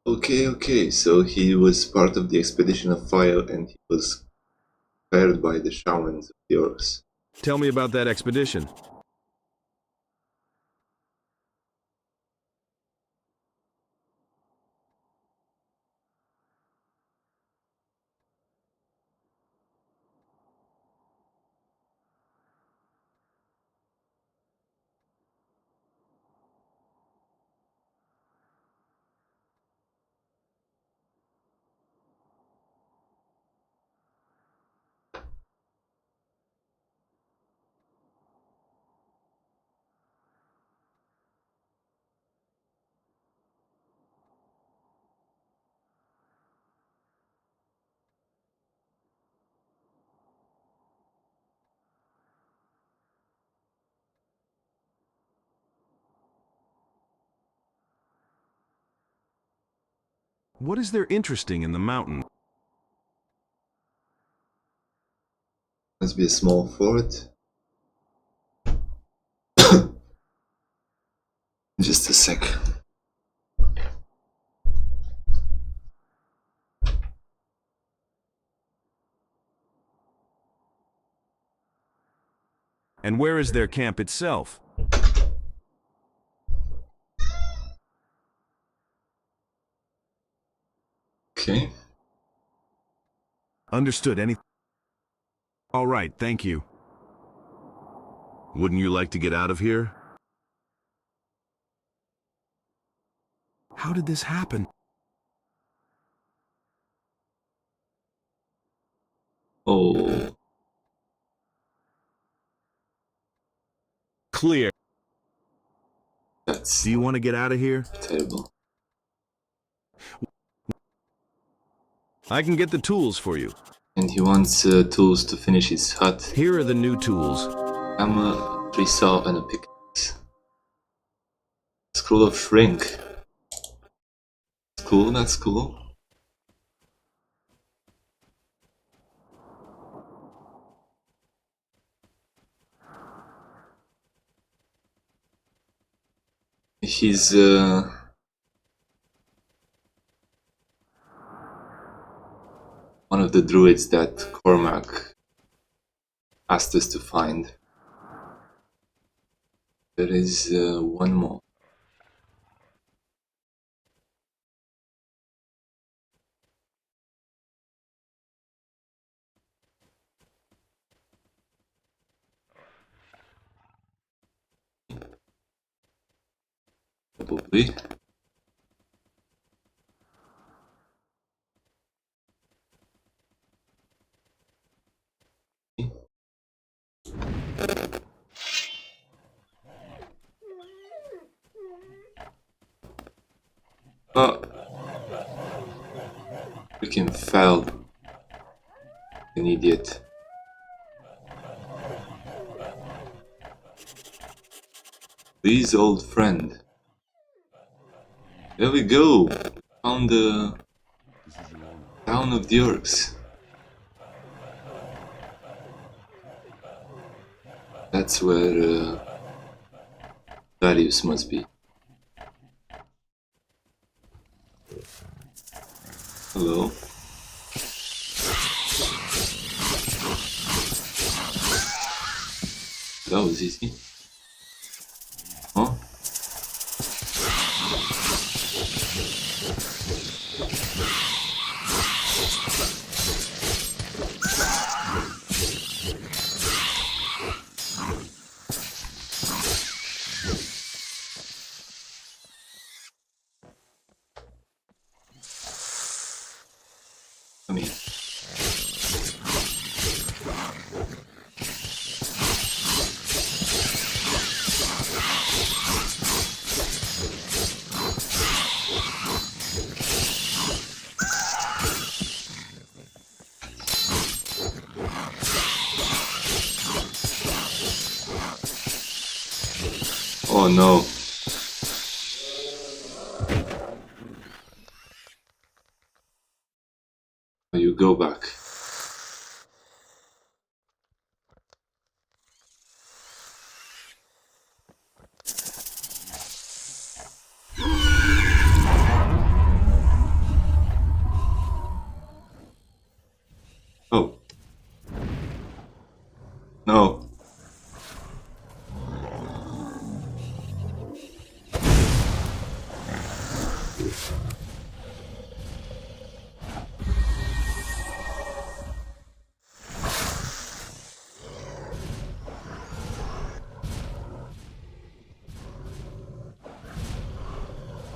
Okay, so he was part of the expedition of fire and he was spared by the shamans of the orcs. Tell me about that expedition. What is there interesting in the mountain? Must be a small fort. Just a sec. And where is their camp itself? Okay. Understood. All right, thank you. Wouldn't you like to get out of here? How did this happen? Oh. Clear. That's Do you want to get out of here? terrible. I can get the tools for you. And he wants tools to finish his hut. Here are the new tools. Hammer, tree saw, and a pickaxe. Scroll of shrink. That's cool, that's cool. He's one of the druids that Cormac asked us to find. There is one more. Probably. Oh, freaking fell. An idiot. Please, old friend. There we go. Found the town of the orcs. That's where Darius must be. Hello. That was easy. Huh? Come here. Oh no. You go back. Oh. No.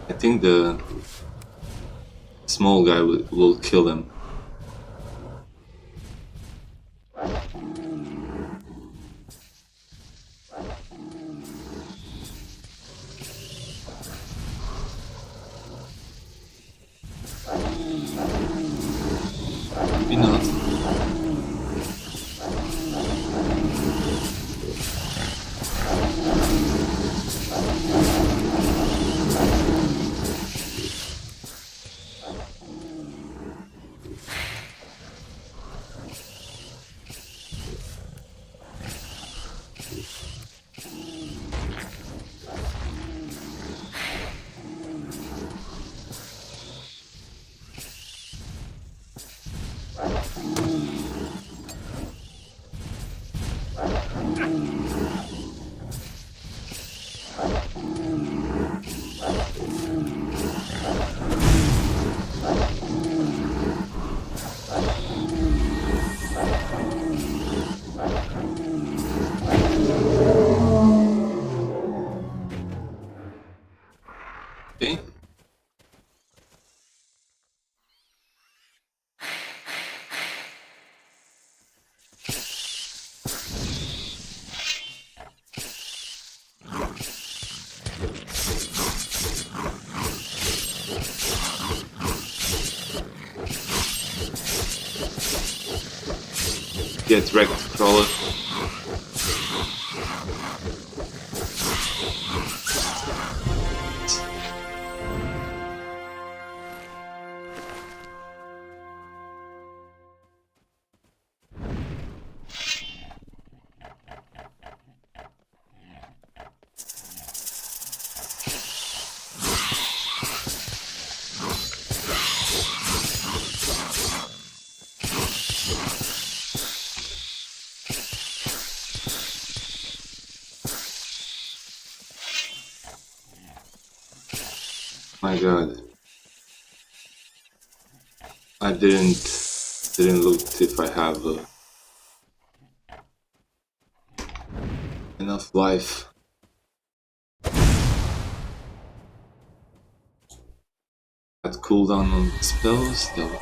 I think the small guy will kill him. Maybe not. Okay. Get wrecked, crawler. My god. I didn't look if I have enough life. Got cooldown on spells though.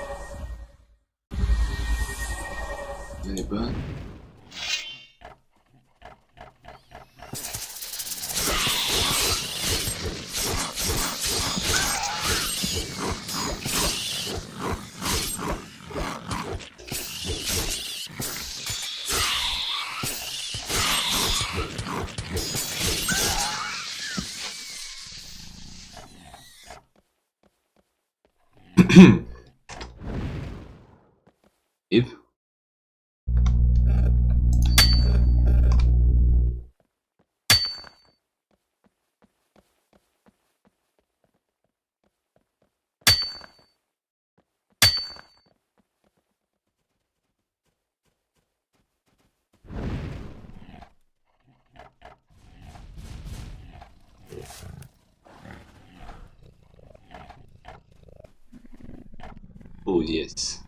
Very bad. If oh yes.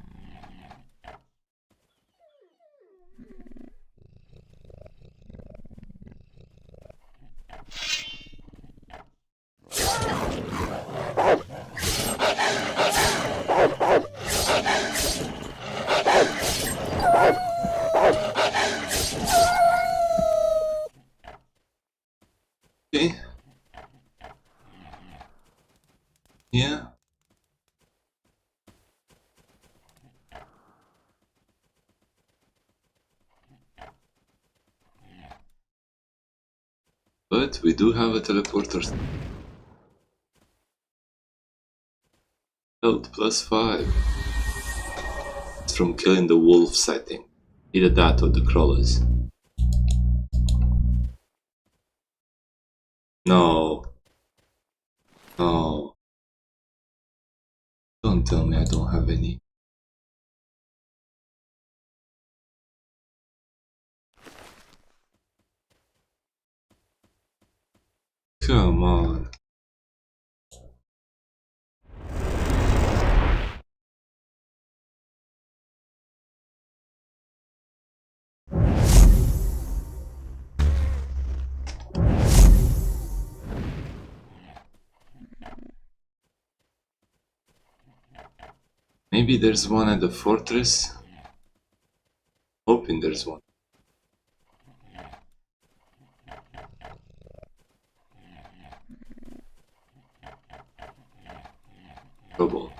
Okay. Yeah. But we do have a teleporter. Health +5. It's from killing the wolves, I think. Either that or the crawlers. No. No. Don't tell me I don't have any. Come on. Maybe there's one at the fortress. Hoping there's one. Trouble.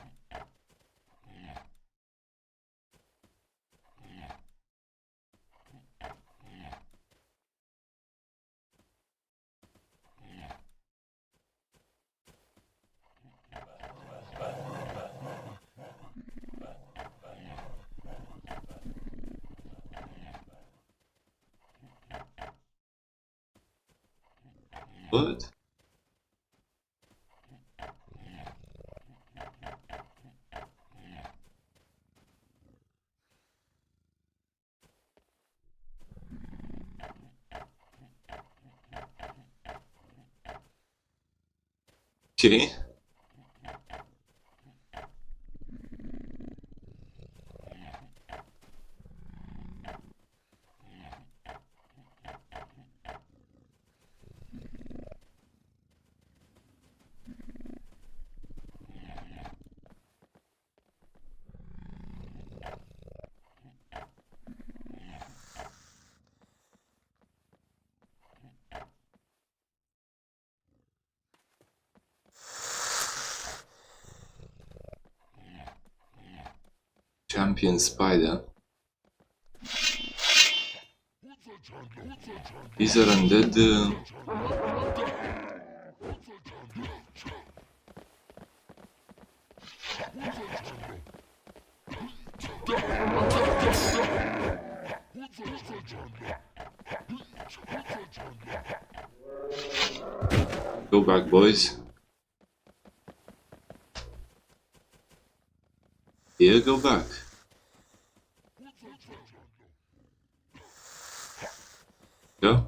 What? Okay. Champion spider. These are undead. Go back, boys. Here, go back. Go.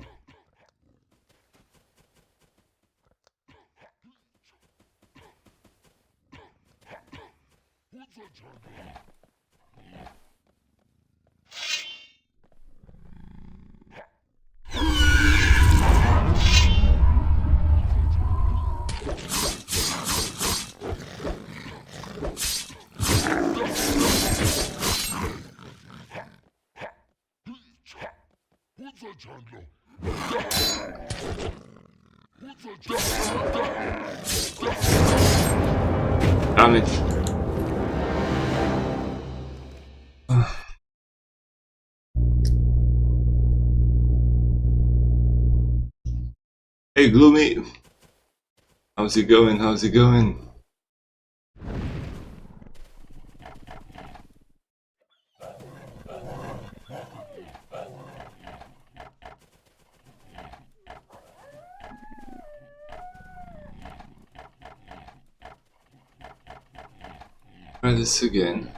Damn it. Hey, Gloomy. How's it going? How's it going? Try this again.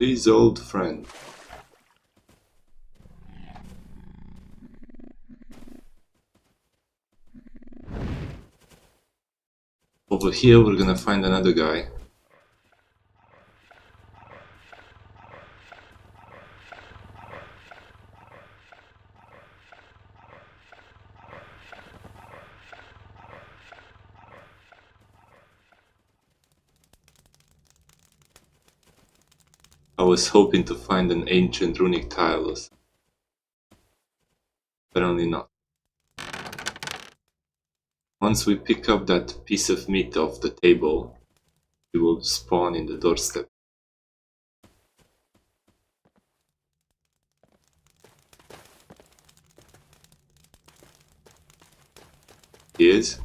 His old friend. Over here we're gonna find another guy. I was hoping to find an ancient runic tile, apparently not. Once we pick up that piece of meat off the table, we will spawn in the doorstep. He is?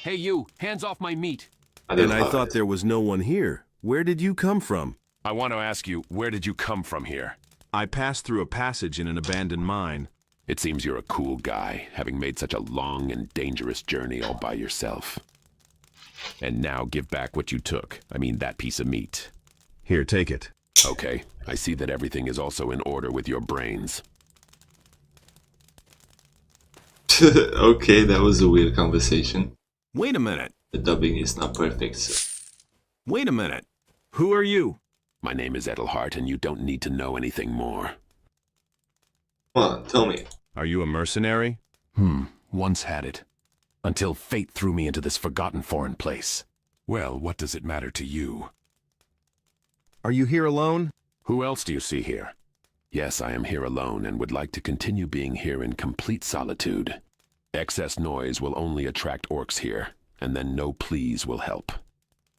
Hey you, hands off my meat! And I thought there was no one here. Where did you come from? I want to ask you, where did you come from here? I passed through a passage in an abandoned mine. It seems you're a cool guy, having made such a long and dangerous journey all by yourself. And now give back what you took. I mean, that piece of meat. Here, take it. Okay, I see that everything is also in order with your brains. Okay, that was a weird conversation. Wait a minute. The dubbing is not perfect, so... Wait a minute. Who are you? My name is Edelhart, and you don't need to know anything more. Come on, tell me. Are you a mercenary? Once had it. Until fate threw me into this forgotten foreign place. Well, what does it matter to you? Are you here alone? Who else do you see here? Yes, I am here alone and would like to continue being here in complete solitude. Excess noise will only attract orcs here, and then no pleas will help.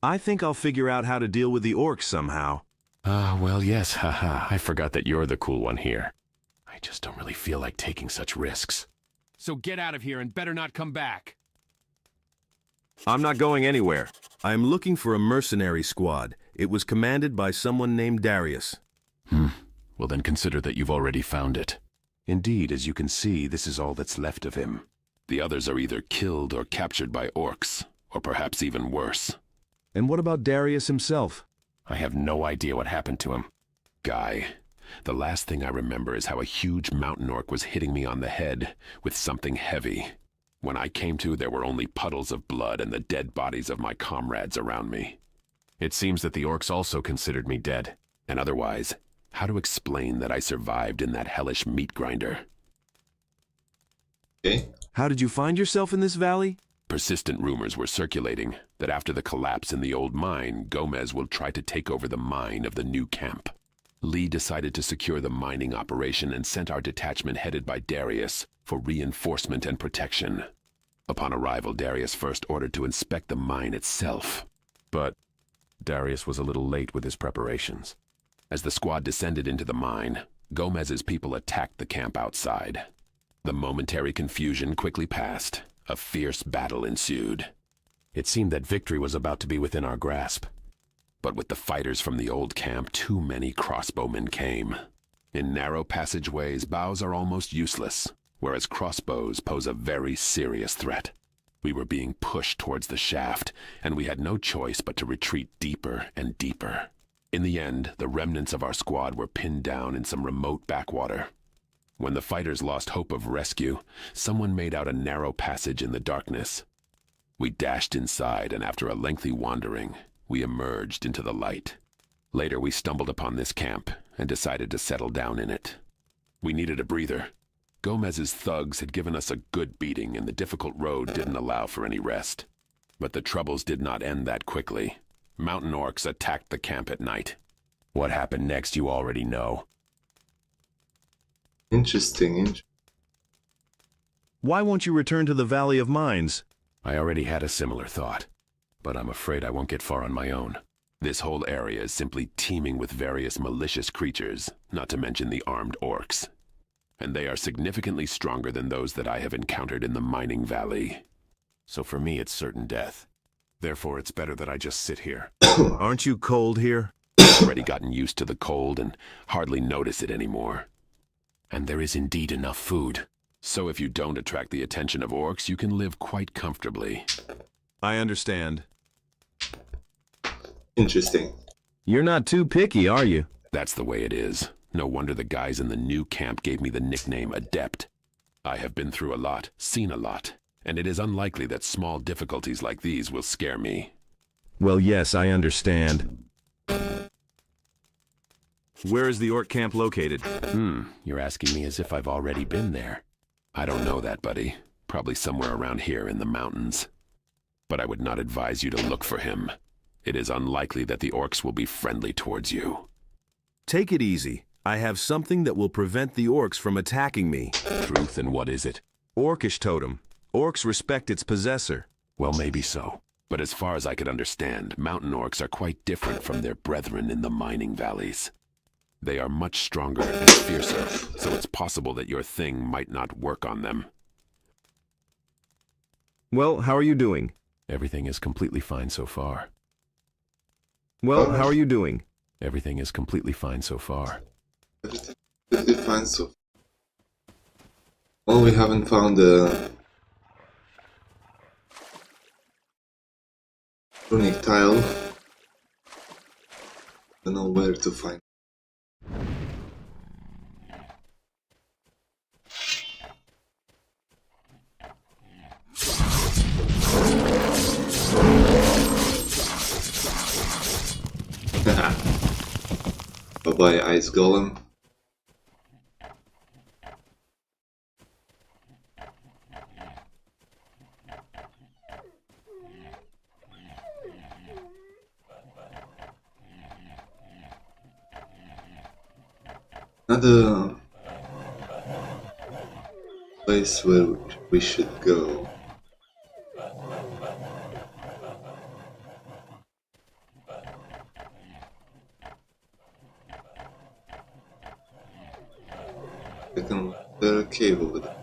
I think I'll figure out how to deal with the orcs somehow. Well, yes, haha. I forgot that you're the cool one here. I just don't really feel like taking such risks. So get out of here and better not come back. I'm not going anywhere. I am looking for a mercenary squad. It was commanded by someone named Darius. Well, then consider that you've already found it. Indeed, as you can see, this is all that's left of him. The others are either killed or captured by orcs, or perhaps even worse. And what about Darius himself? I have no idea what happened to him. Guy, the last thing I remember is how a huge mountain orc was hitting me on the head with something heavy. When I came to, there were only puddles of blood and the dead bodies of my comrades around me. It seems that the orcs also considered me dead, and otherwise, how to explain that I survived in that hellish meat grinder? Okay. How did you find yourself in this valley? Persistent rumors were circulating that after the collapse in the old mine, Gomez will try to take over the mine of the new camp. Lee decided to secure the mining operation and sent our detachment headed by Darius for reinforcement and protection. Upon arrival, Darius first ordered to inspect the mine itself. But Darius was a little late with his preparations. As the squad descended into the mine, Gomez's people attacked the camp outside. The momentary confusion quickly passed. A fierce battle ensued. It seemed that victory was about to be within our grasp. But with the fighters from the old camp, too many crossbowmen came. In narrow passageways, bows are almost useless, whereas crossbows pose a very serious threat. We were being pushed towards the shaft, and we had no choice but to retreat deeper and deeper. In the end, the remnants of our squad were pinned down in some remote backwater. When the fighters lost hope of rescue, someone made out a narrow passage in the darkness. We dashed inside, and after a lengthy wandering, we emerged into the light. Later, we stumbled upon this camp and decided to settle down in it. We needed a breather. Gomez's thugs had given us a good beating, and the difficult road didn't allow for any rest. But the troubles did not end that quickly. Mountain orcs attacked the camp at night. What happened next you already know. Interesting. Why won't you return to the Valley of Mines? I already had a similar thought, but I'm afraid I won't get far on my own. This whole area is simply teeming with various malicious creatures, not to mention the armed orcs. And they are significantly stronger than those that I have encountered in the mining valley. So for me, it's certain death. Therefore, it's better that I just sit here. Aren't you cold here? I've already gotten used to the cold and hardly notice it anymore. And there is indeed enough food. So if you don't attract the attention of orcs, you can live quite comfortably. I understand. Interesting. You're not too picky, are you? That's the way it is. No wonder the guys in the new camp gave me the nickname Adept. I have been through a lot, seen a lot, and it is unlikely that small difficulties like these will scare me. Well, yes, I understand. Where is the orc camp located? You're asking me as if I've already been there. I don't know that, buddy. Probably somewhere around here in the mountains. But I would not advise you to look for him. It is unlikely that the orcs will be friendly towards you. Take it easy. I have something that will prevent the orcs from attacking me. Truth, and what is it? Orcish totem. Orcs respect its possessor. Well, maybe so. But as far as I could understand, mountain orcs are quite different from their brethren in the mining valleys. They are much stronger and fiercer, so it's possible that your thing might not work on them. Well, how are you doing? Everything is completely fine so far. Well, how are you doing? Everything is completely fine so far. Completely fine so far. Well, we haven't found the runic tile. Don't know where to find. Bye-bye, Ice Golem. Another place where we should go. There's a cave over there.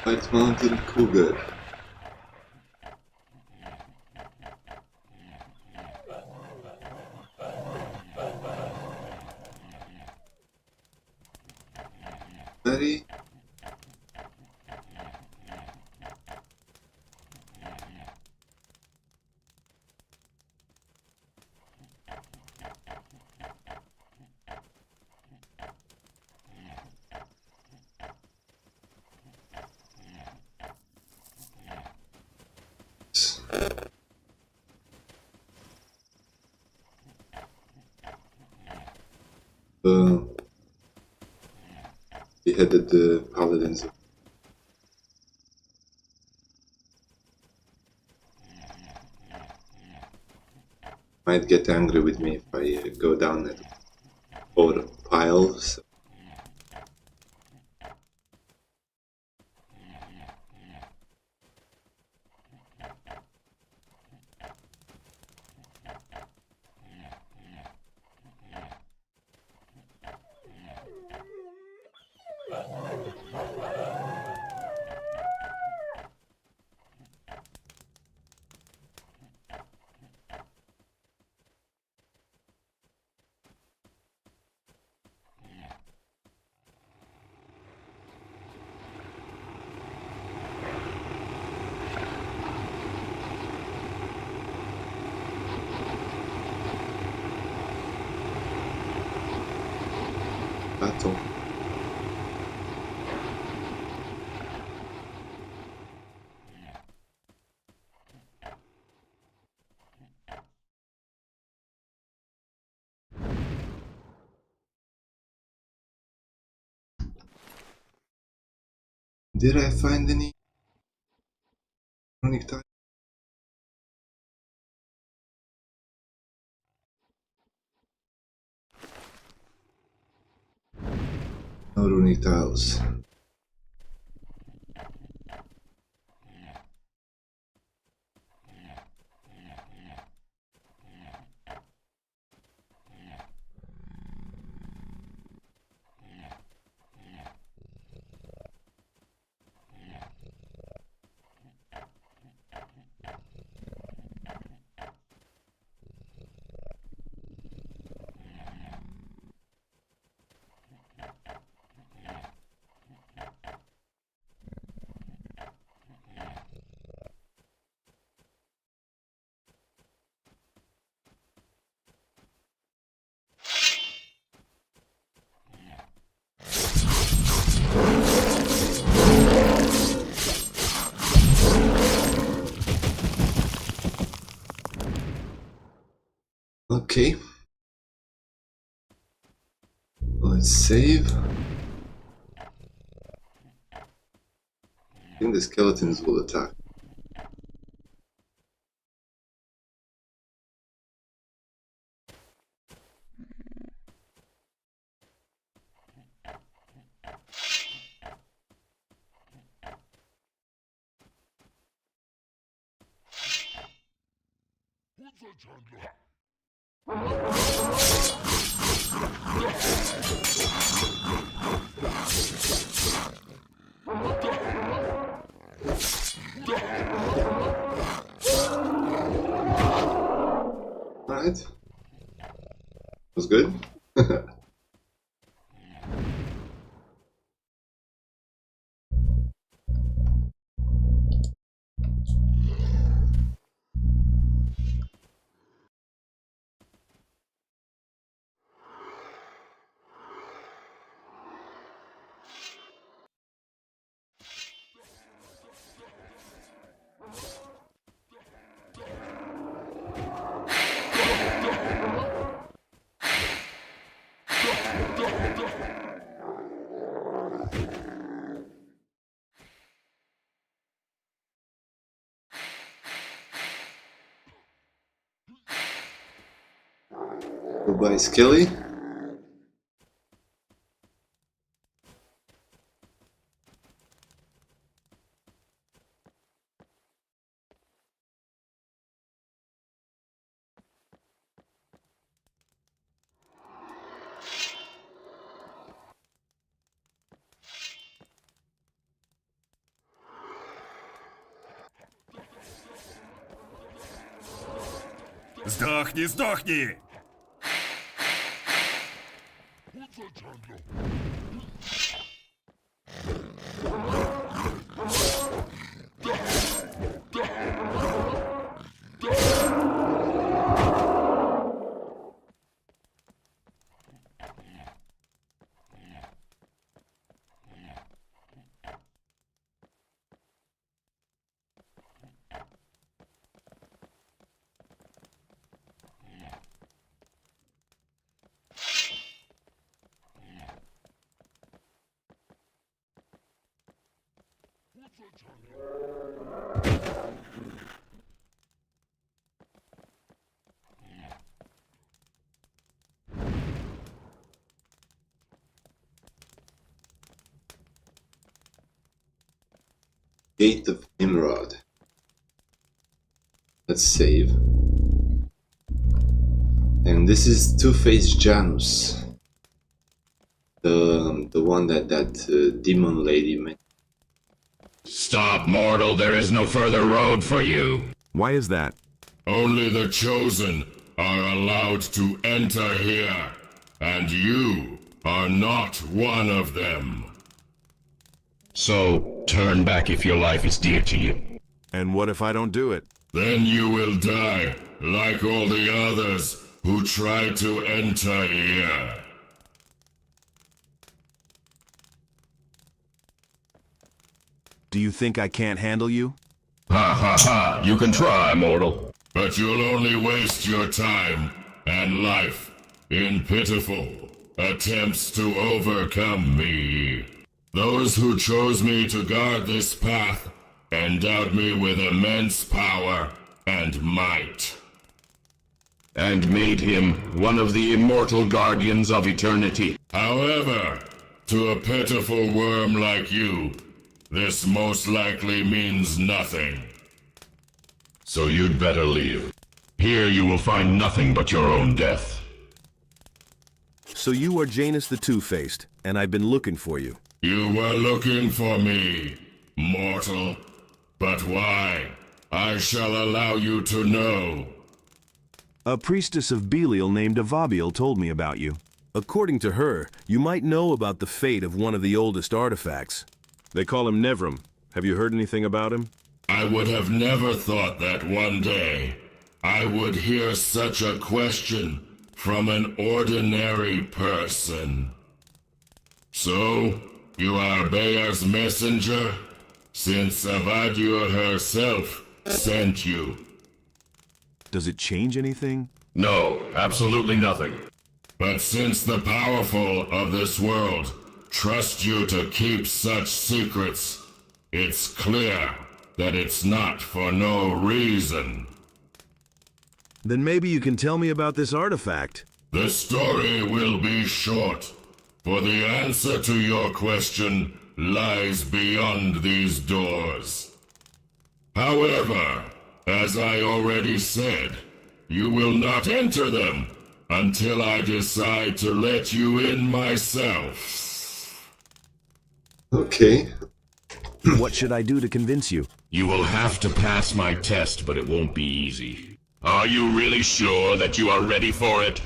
White Mountain Cougar. Very beheaded the paladins. Might get angry with me if I go down it or piles. Battle. Did I find any runic tiles? No runic tiles. Okay. Let's save. I think the skeletons will attack. Alright. Was good. Goodbye, Skelly. Сдохни, сдохни! Gate of Nimrod. Let's save. And this is Two-Faced Janus. The one that demon lady made. Stop, mortal. There is no further road for you. Why is that? Only the chosen are allowed to enter here, and you are not one of them. So, turn back if your life is dear to you. And what if I don't do it? Then you will die, like all the others who try to enter here. Do you think I can't handle you? Ha ha ha, you can try, mortal. But you'll only waste your time and life in pitiful attempts to overcome me. Those who chose me to guard this path endowed me with immense power and might. And made him one of the immortal guardians of eternity. However, to a pitiful worm like you, this most likely means nothing. So you'd better leave. Here you will find nothing but your own death. So you are Janus the Two-Faced, and I've been looking for you. You were looking for me, mortal. But why? I shall allow you to know. A priestess of Belial named Avabiel told me about you. According to her, you might know about the fate of one of the oldest artifacts. They call him Nevrim. Have you heard anything about him? I would have never thought that one day I would hear such a question from an ordinary person. So, you are Bayer's messenger? Since Avadur herself sent you. Does it change anything? No, absolutely nothing. But since the powerful of this world trust you to keep such secrets, it's clear that it's not for no reason. Then maybe you can tell me about this artifact. The story will be short, for the answer to your question lies beyond these doors. However, as I already said, you will not enter them until I decide to let you in myself. Okay. What should I do to convince you? You will have to pass my test, but it won't be easy. Are you really sure that you are ready for it?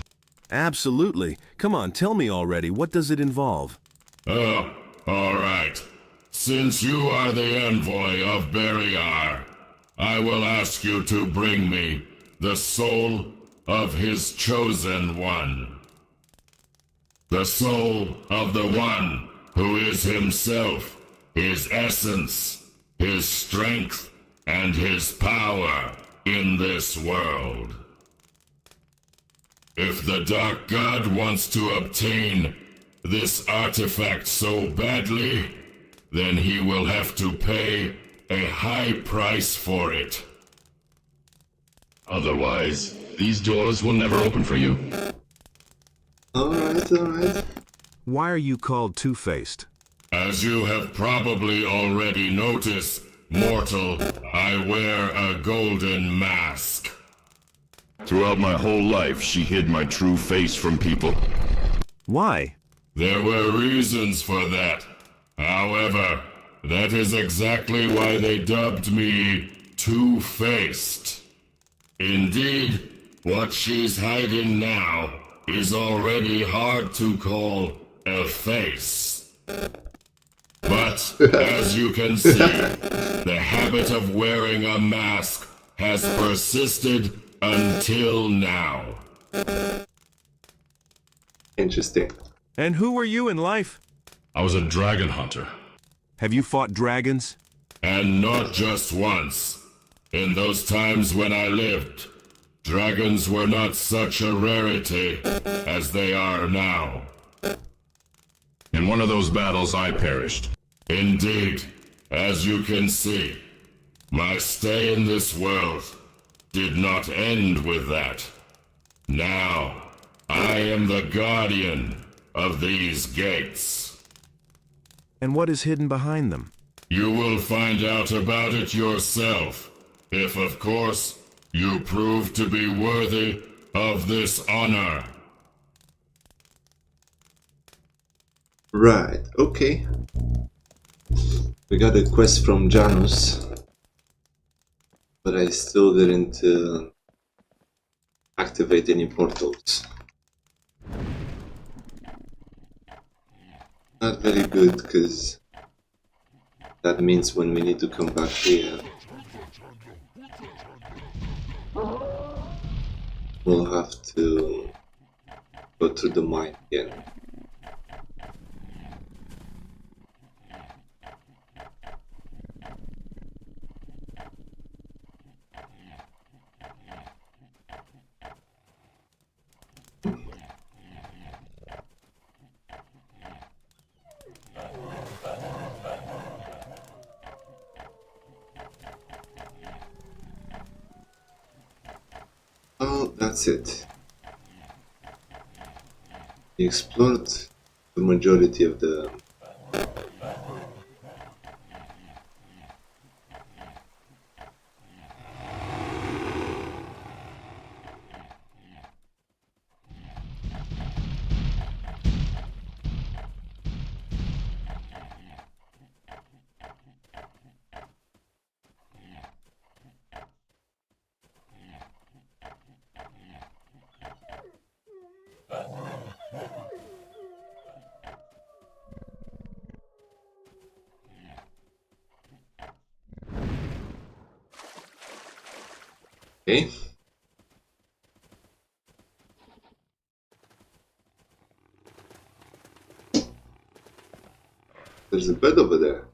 Absolutely. Come on, tell me already. What does it involve? Oh, all right. Since you are the envoy of Beriar, I will ask you to bring me the soul of his chosen one. The soul of the one who is himself, his essence, his strength, and his power in this world. If the Dark God wants to obtain this artifact so badly, then he will have to pay a high price for it. Otherwise, these doors will never open for you. Alright, alright. Why are you called Two-Faced? As you have probably already noticed, mortal, I wear a golden mask. Throughout my whole life, she hid my true face from people. Why? There were reasons for that. However, that is exactly why they dubbed me Two-Faced. Indeed, what she's hiding now is already hard to call a face. But, as you can see, the habit of wearing a mask has persisted until now. Interesting. And who were you in life? I was a dragon hunter. Have you fought dragons? And not just once. In those times when I lived, dragons were not such a rarity as they are now. In one of those battles, I perished. Indeed. As you can see, my stay in this world did not end with that. Now, I am the guardian of these gates. And what is hidden behind them? You will find out about it yourself, if of course you prove to be worthy of this honor. Right, okay. We got a quest from Janus, but I still didn't activate any portals. Not very good, because that means when we need to come back here, we'll have to go through the mine again. Well, that's it. We explored the majority of the okay. There's a bed over there.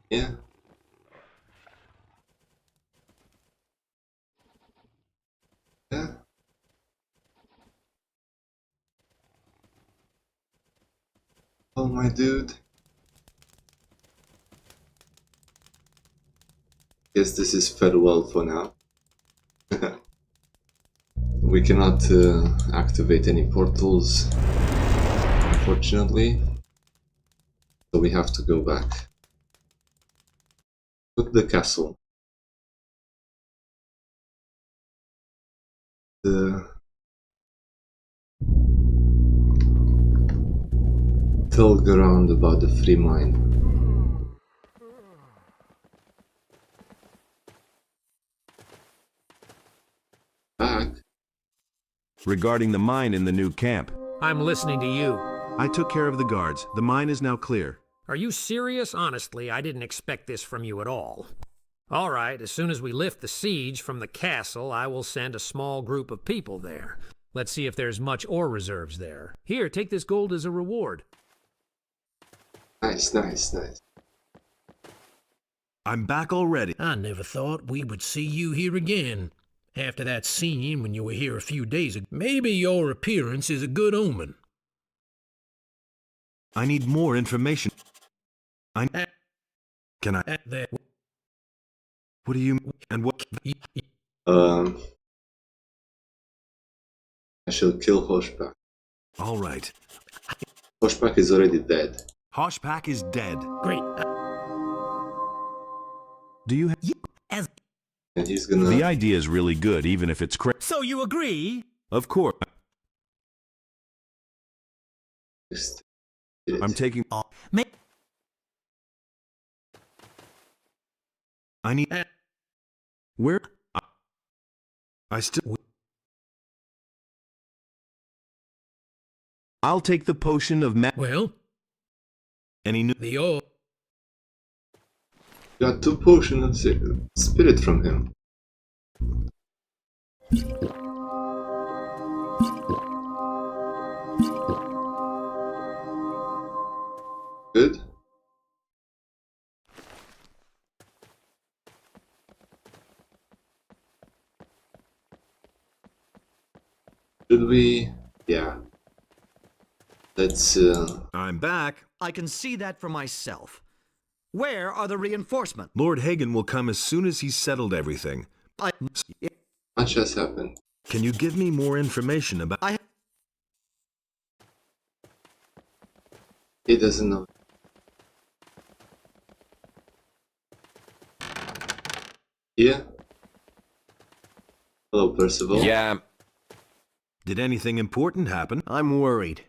Yeah. Yeah. Oh, my dude. Guess this is farewell for now. We cannot activate any portals, unfortunately, so we have to go back. Look, the castle. Tell around about the free mine. Back. Regarding the mine in the new camp. I'm listening to you. I took care of the guards. The mine is now clear. Are you serious? Honestly, I didn't expect this from you at all. All right, as soon as we lift the siege from the castle, I will send a small group of people there. Let's see if there's much ore reserves there. Here, take this gold as a reward. Nice, nice, nice. I'm back already. I never thought we would see you here again. After that scene when you were here a few days ago, maybe your appearance is a good omen. I need more information. Can I? What do you and what? I shall kill Hoshback. All right. Hoshback is already dead. Hoshback is dead. Great. Do you? And he's gonna. The idea is really good, even if it's crazy. So you agree? Of course. I'm taking. I need. Where? I still. I'll take the potion of Well. Any new. The ore. Got 2 potions of spirit from him. Good. Should we? Yeah. Let's I'm back. I can see that for myself. Where are the reinforcements? Lord Hagen will come as soon as he's settled everything. much has happened. Can you give me more information about... He doesn't know. Yeah. Hello, Percival. Yeah. Did anything important happen? I'm worried.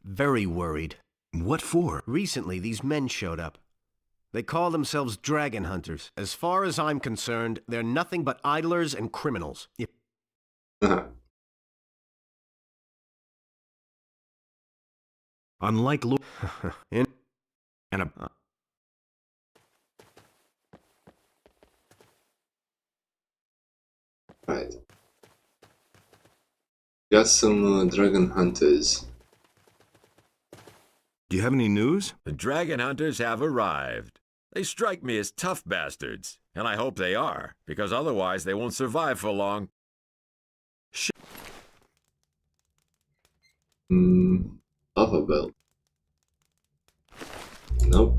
Very worried. What for? Recently, these men showed up. They call themselves dragon hunters. As far as I'm concerned, they're nothing but idlers and criminals. Unlike Lord... and a... Right. Got some dragon hunters. Do you have any news? The dragon hunters have arrived. They strike me as tough bastards, and I hope they are, because otherwise they won't survive for long. Lava belt. Nope.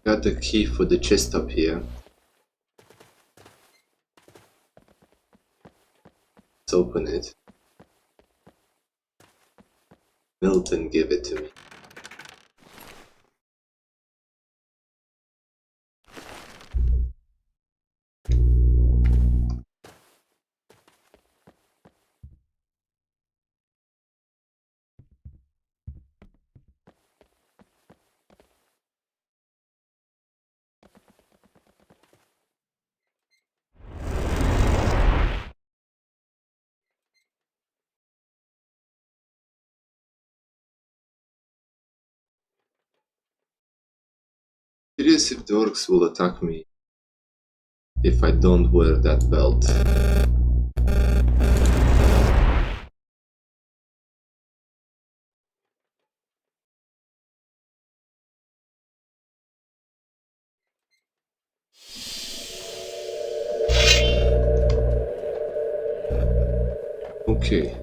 Got the key for the chest up here. Let's open it. Milton gave it to me. Curious if the orcs will attack me if I don't wear that belt. Okay.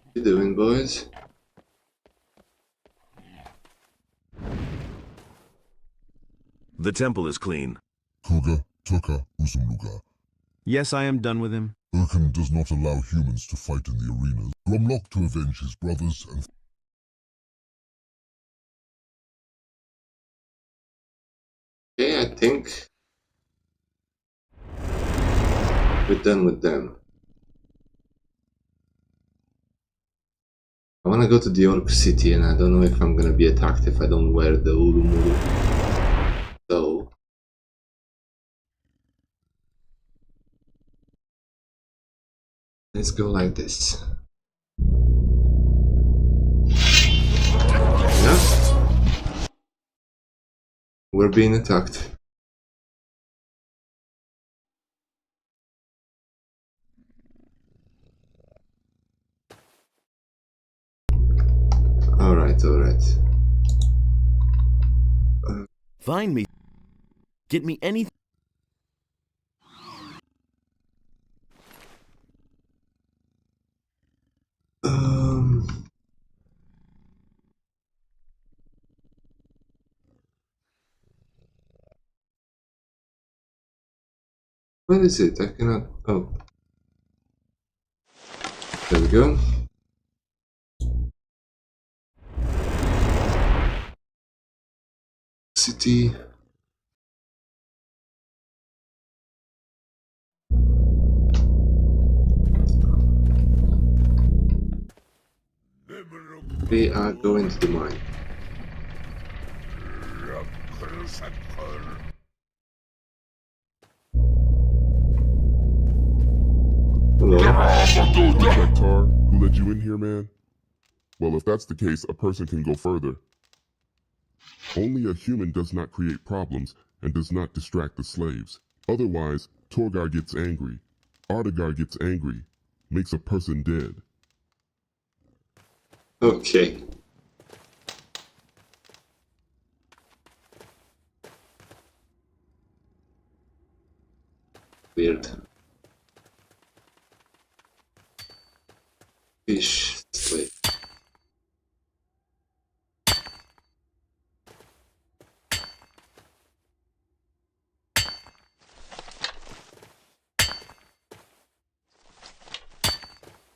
What you doing, boys? The temple is clean. Kuga, Tuka, Uzumluga. Yes, I am done with him. Urken does not allow humans to fight in the arenas. Gromlock to avenge his brothers and... Okay, I think we're done with them. I wanna go to the Orc City and I don't know if I'm gonna be attacked if I don't wear the Ulumulu. So... let's go like this. Yeah? We're being attacked. Alright, alright. Find me. Get me anything. What is it? I cannot... oh. There we go. City. We are going to the mine. Hello. Tar, who led you in here, man? Well, if that's the case, a person can go further. Only a human does not create problems and does not distract the slaves. Otherwise, Torgar gets angry. Artagar gets angry. Makes a person dead. Okay. fish slate.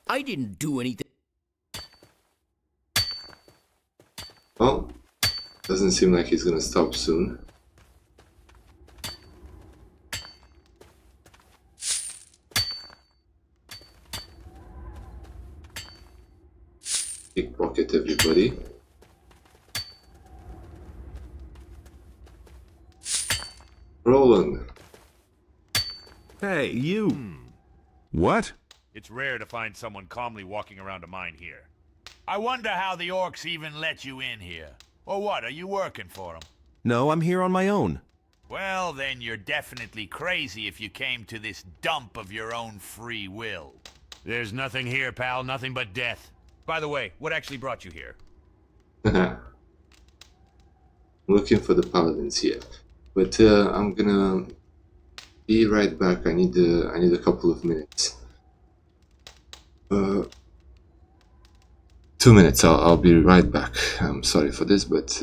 I didn't do anything. Well, doesn't seem like he's gonna stop soon. Pickpocket everybody. Roland. Hey, you. What? It's rare to find someone calmly walking around a mine here. I wonder how the orcs even let you in here. Or what, are you working for them? No, I'm here on my own. Well, then you're definitely crazy if you came to this dump of your own free will. There's nothing here, pal, nothing but death. By the way, what actually brought you here? Looking for the paladins here. But I'm gonna be right back. I need a couple of minutes. 2 minutes. I'll be right back. I'm sorry for this, but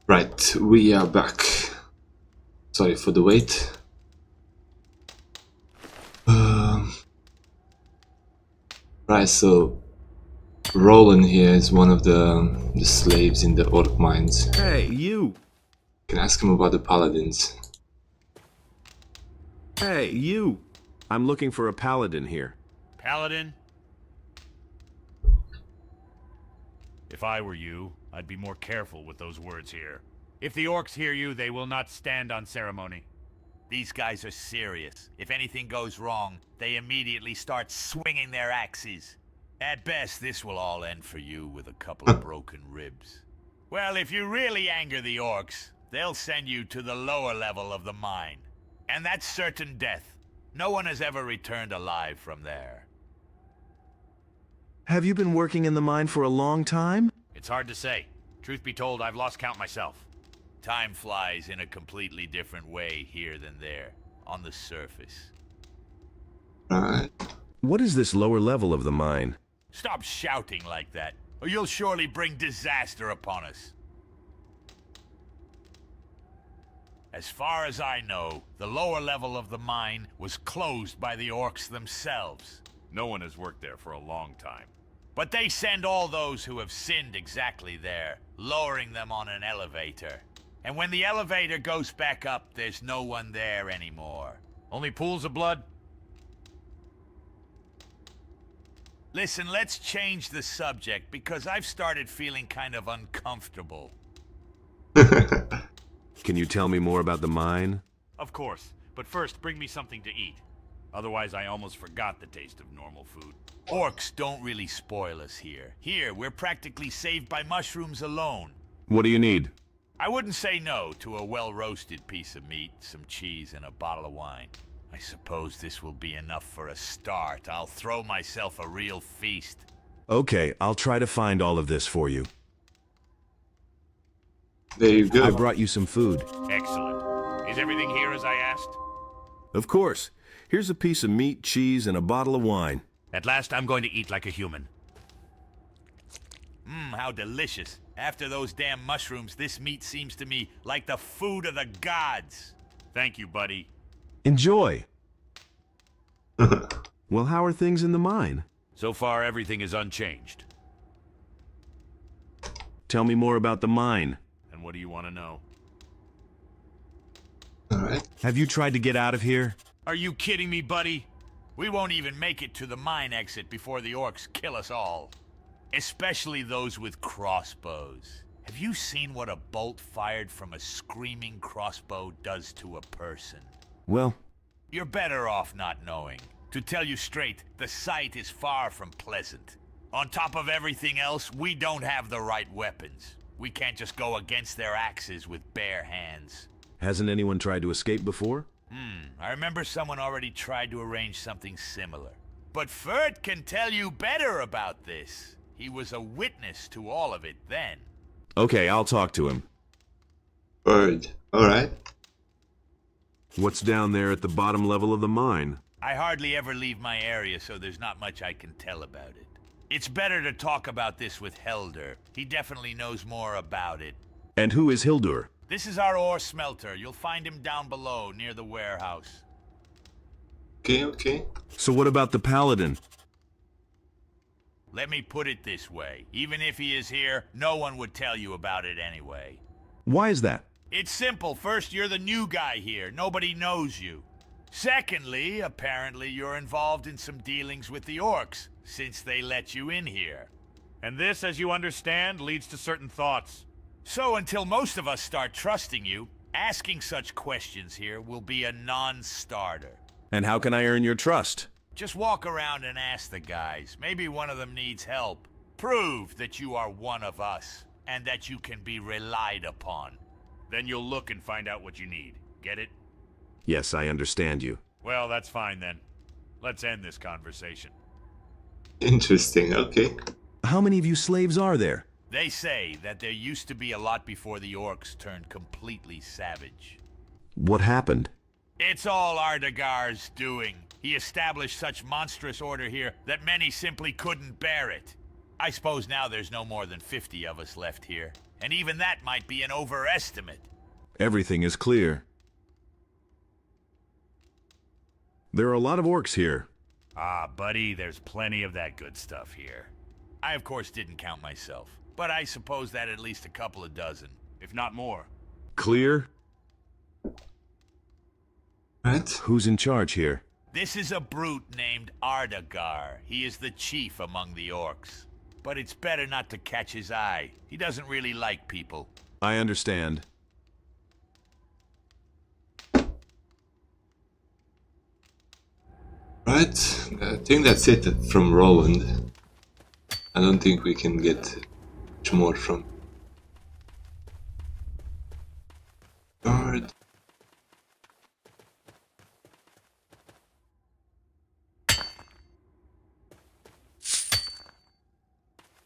Right, we are back. Sorry for the wait. Right, so Roland here is one of the slaves in the orc mines. Hey, you! Can ask him about the paladins. Hey, you! I'm looking for a paladin here. Paladin? If I were you, I'd be more careful with those words here. If the orcs hear you, they will not stand on ceremony. These guys are serious. If anything goes wrong, they immediately start swinging their axes. At best, this will all end for you with a couple of broken ribs. Well, if you really anger the orcs, they'll send you to the lower level of the mine. And that's certain death. No one has ever returned alive from there. Have you been working in the mine for a long time? It's hard to say. Truth be told, I've lost count myself. Time flies in a completely different way here than there, on the surface. Right. What is this lower level of the mine? Stop shouting like that, or you'll surely bring disaster upon us. As far as I know, the lower level of the mine was closed by the orcs themselves. No one has worked there for a long time. But they send all those who have sinned exactly there, lowering them on an elevator. And when the elevator goes back up, there's no one there anymore. Only pools of blood? Listen, let's change the subject, because I've started feeling kind of uncomfortable. Can you tell me more about the mine? Of course, but first bring me something to eat. Otherwise, I almost forgot the taste of normal food. Orcs don't really spoil us here. Here, we're practically saved by mushrooms alone. What do you need? I wouldn't say no to a well-roasted piece of meat, some cheese, and a bottle of wine. I suppose this will be enough for a start. I'll throw myself a real feast. Okay, I'll try to find all of this for you. There you go. I brought you some food. Excellent. Is everything here as I asked? Of course. Here's a piece of meat, cheese, and a bottle of wine. At last, I'm going to eat like a human. Mmm, how delicious. After those damn mushrooms, this meat seems to me like the food of the gods. Thank you, buddy. Enjoy. Well, how are things in the mine? So far, everything is unchanged. Tell me more about the mine. And what do you want to know? Alright. Have you tried to get out of here? Are you kidding me, buddy? We won't even make it to the mine exit before the orcs kill us all. Especially those with crossbows. Have you seen what a bolt fired from a screaming crossbow does to a person? Well, you're better off not knowing. To tell you straight, the sight is far from pleasant. On top of everything else, we don't have the right weapons. We can't just go against their axes with bare hands. Hasn't anyone tried to escape before? I remember someone already tried to arrange something similar. But Fert can tell you better about this. He was a witness to all of it then. Okay, I'll talk to him. Bird. Alright. What's down there at the bottom level of the mine? I hardly ever leave my area, so there's not much I can tell about it. It's better to talk about this with Helder. He definitely knows more about it. And who is Hildur? This is our ore smelter. You'll find him down below, near the warehouse. Okay. So what about the paladin? Let me put it this way. Even if he is here, no one would tell you about it anyway. Why is that? It's simple. First, you're the new guy here. Nobody knows you. Secondly, apparently you're involved in some dealings with the orcs, since they let you in here. And this, as you understand, leads to certain thoughts. So until most of us start trusting you, asking such questions here will be a non-starter. And how can I earn your trust? Just walk around and ask the guys. Maybe one of them needs help. Prove that you are one of us, and that you can be relied upon. Then you'll look and find out what you need. Get it? Yes, I understand you. Well, that's fine then. Let's end this conversation. Interesting, okay. How many of you slaves are there? They say that there used to be a lot before the orcs turned completely savage. What happened? It's all Ardagar's doing. He established such monstrous order here that many simply couldn't bear it. I suppose now there's no more than 50 of us left here. and even that might be an overestimate. Everything is clear. There are a lot of orcs here. Ah, buddy, there's plenty of that good stuff here. I, of course, didn't count myself, but I suppose that at least a couple of dozen, if not more. Clear? Right. Who's in charge here? This is a brute named Ardagar. He is the chief among the orcs. But it's better not to catch his eye. He doesn't really like people. I understand. Right, I think that's it from Roland. I don't think we can get much more from guard.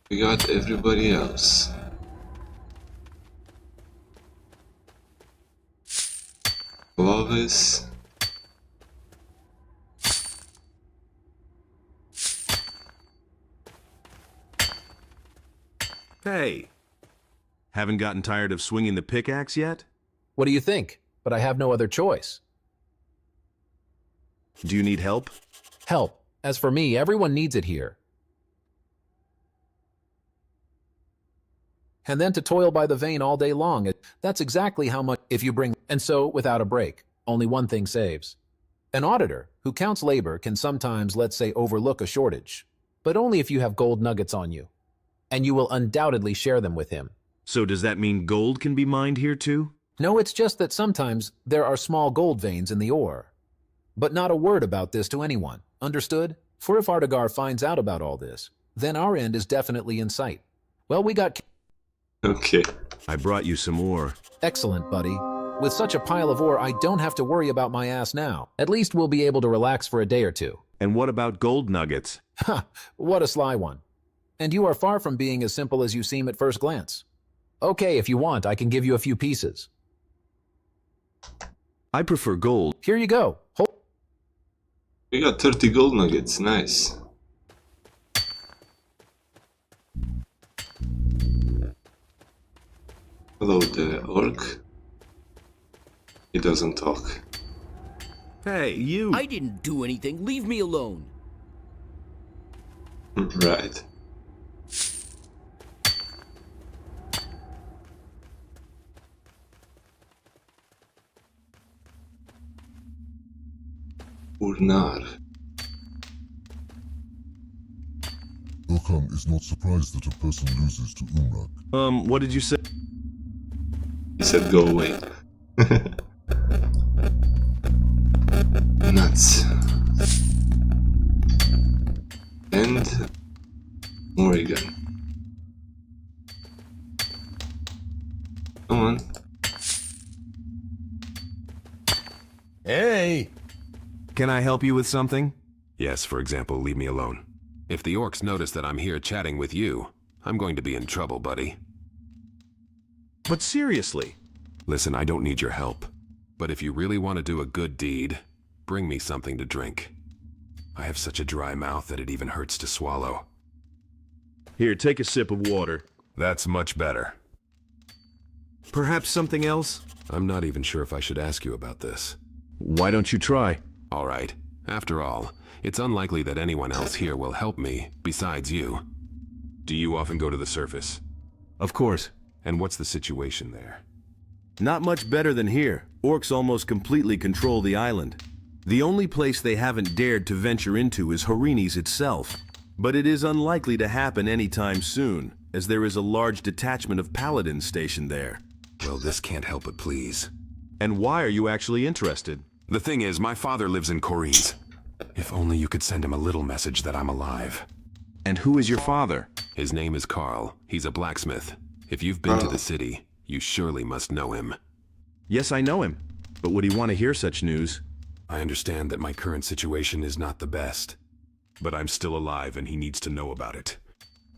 We got everybody else. Clovis. Hey! Haven't gotten tired of swinging the pickaxe yet? What do you think? But I have no other choice. Do you need help? Help. As for me, everyone needs it here. And then to toil by the vein all day long, that's exactly how much if you bring... And so, without a break, only one thing saves. An auditor who counts labor can sometimes, let's say, overlook a shortage, but only if you have gold nuggets on you. And you will undoubtedly share them with him. So does that mean gold can be mined here too? No, it's just that sometimes there are small gold veins in the ore. But not a word about this to anyone, understood? For if Ardagar finds out about all this, then our end is definitely in sight. Well, we got... Okay. I brought you some ore. Excellent, buddy. With such a pile of ore, I don't have to worry about my ass now. At least we'll be able to relax for a day or two. And what about gold nuggets? Ha! What a sly one. And you are far from being as simple as you seem at first glance. Okay, if you want, I can give you a few pieces. I prefer gold. Here you go. We got 30 gold nuggets, nice. Hello, the orc. He doesn't talk. Hey, you! I didn't do anything. Leave me alone. Right. Urnar. Urkam is not surprised that a person loses to Umrak. What did you say? He said go away. Nuts. And Morrigan. Come on. Hey! Can I help you with something? Yes, for example, leave me alone. If the orcs notice that I'm here chatting with you, I'm going to be in trouble, buddy. But seriously. Listen, I don't need your help. But if you really want to do a good deed, bring me something to drink. I have such a dry mouth that it even hurts to swallow. Here, take a sip of water. That's much better. Perhaps something else? I'm not even sure if I should ask you about this. Why don't you try? All right. After all, it's unlikely that anyone else here will help me, besides you. Do you often go to the surface? Of course. And what's the situation there? Not much better than here. Orcs almost completely control the island. The only place they haven't dared to venture into is Horini's itself. But it is unlikely to happen anytime soon, as there is a large detachment of paladins stationed there. Well, this can't help but please. And why are you actually interested? The thing is, my father lives in Corrines. If only you could send him a little message that I'm alive. And who is your father? His name is Carl. He's a blacksmith. If you've been to the city, you surely must know him. Yes, I know him. But would he want to hear such news? I understand that my current situation is not the best. But I'm still alive and he needs to know about it.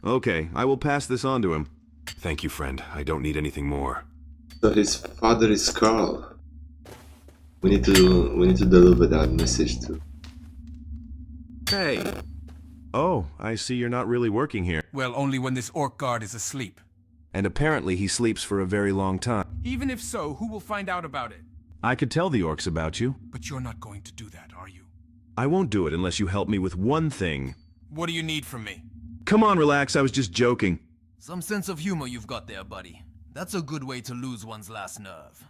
Okay, I will pass this on to him. Thank you, friend. I don't need anything more. So his father is Carl. We need to deliver that message to. Hey. Oh, I see you're not really working here. Well, only when this orc guard is asleep. And apparently he sleeps for a very long time. Even if so, who will find out about it? I could tell the orcs about you. But you're not going to do that, are you? I won't do it unless you help me with one thing. What do you need from me? Come on, relax, I was just joking. Some sense of humor you've got there, buddy. That's a good way to lose one's last nerve.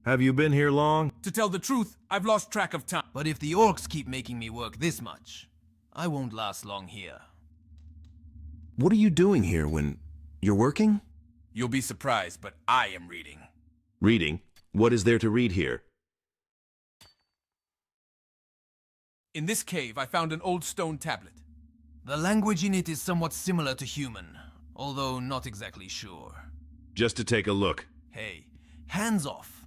Have you been here long? To tell the truth, I've lost track of time. But if the orcs keep making me work this much, I won't last long here. What are you doing here when you're working? You'll be surprised, but I am reading. Reading? What is there to read here? In this cave, I found an old stone tablet. The language in it is somewhat similar to human, although not exactly sure. Just to take a look. Hey, hands off.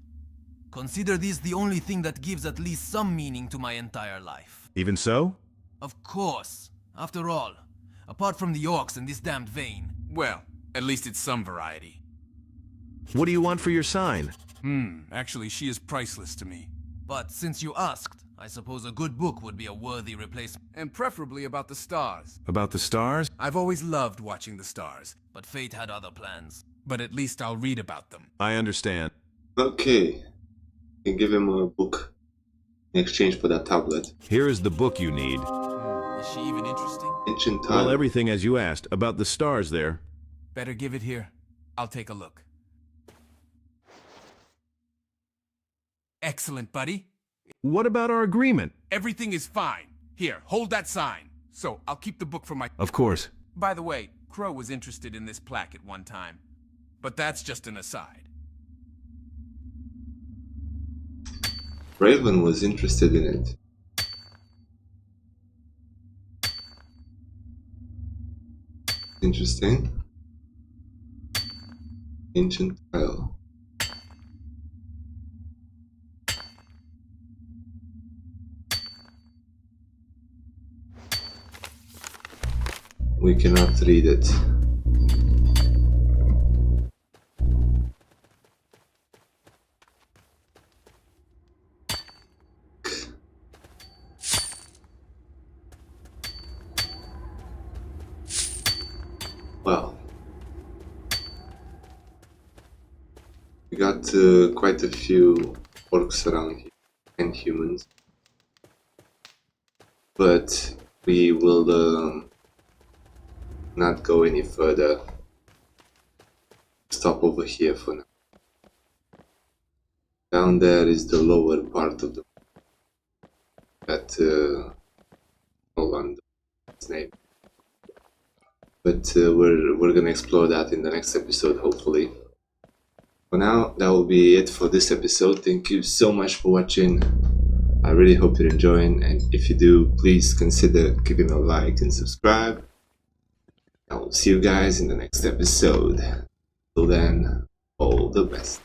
Consider this the only thing that gives at least some meaning to my entire life. Even so? Of course. After all, apart from the orcs and this damned vein. Well, at least it's some variety. What do you want for your sign? Actually, she is priceless to me. But since you asked, I suppose a good book would be a worthy replacement. And preferably about the stars. About the stars? I've always loved watching the stars. But fate had other plans. But at least I'll read about them. I understand. Okay. You can give him a book in exchange for that tablet. Here is the book you need. Is she even interesting? Ancient time. Well, everything as you asked, about the stars there. Better give it here. I'll take a look. Excellent, buddy. What about our agreement? Everything is fine. Here, hold that sign. So, I'll keep the book for my... Of course. By the way, Crow was interested in this plaque at one time. But that's just an aside. Raven was interested in it. Interesting. Ancient tile. We cannot read it. Well, we got quite a few orcs around here and humans, but we will not go any further. Stop over here for now. Down there is the lower part of the that its name. But we're gonna explore that in the next episode, hopefully. For now, that will be it for this episode. Thank you so much for watching. I really hope you're enjoying, and if you do, please consider giving a like and subscribe. I will see you guys in the next episode. Till then, all the best.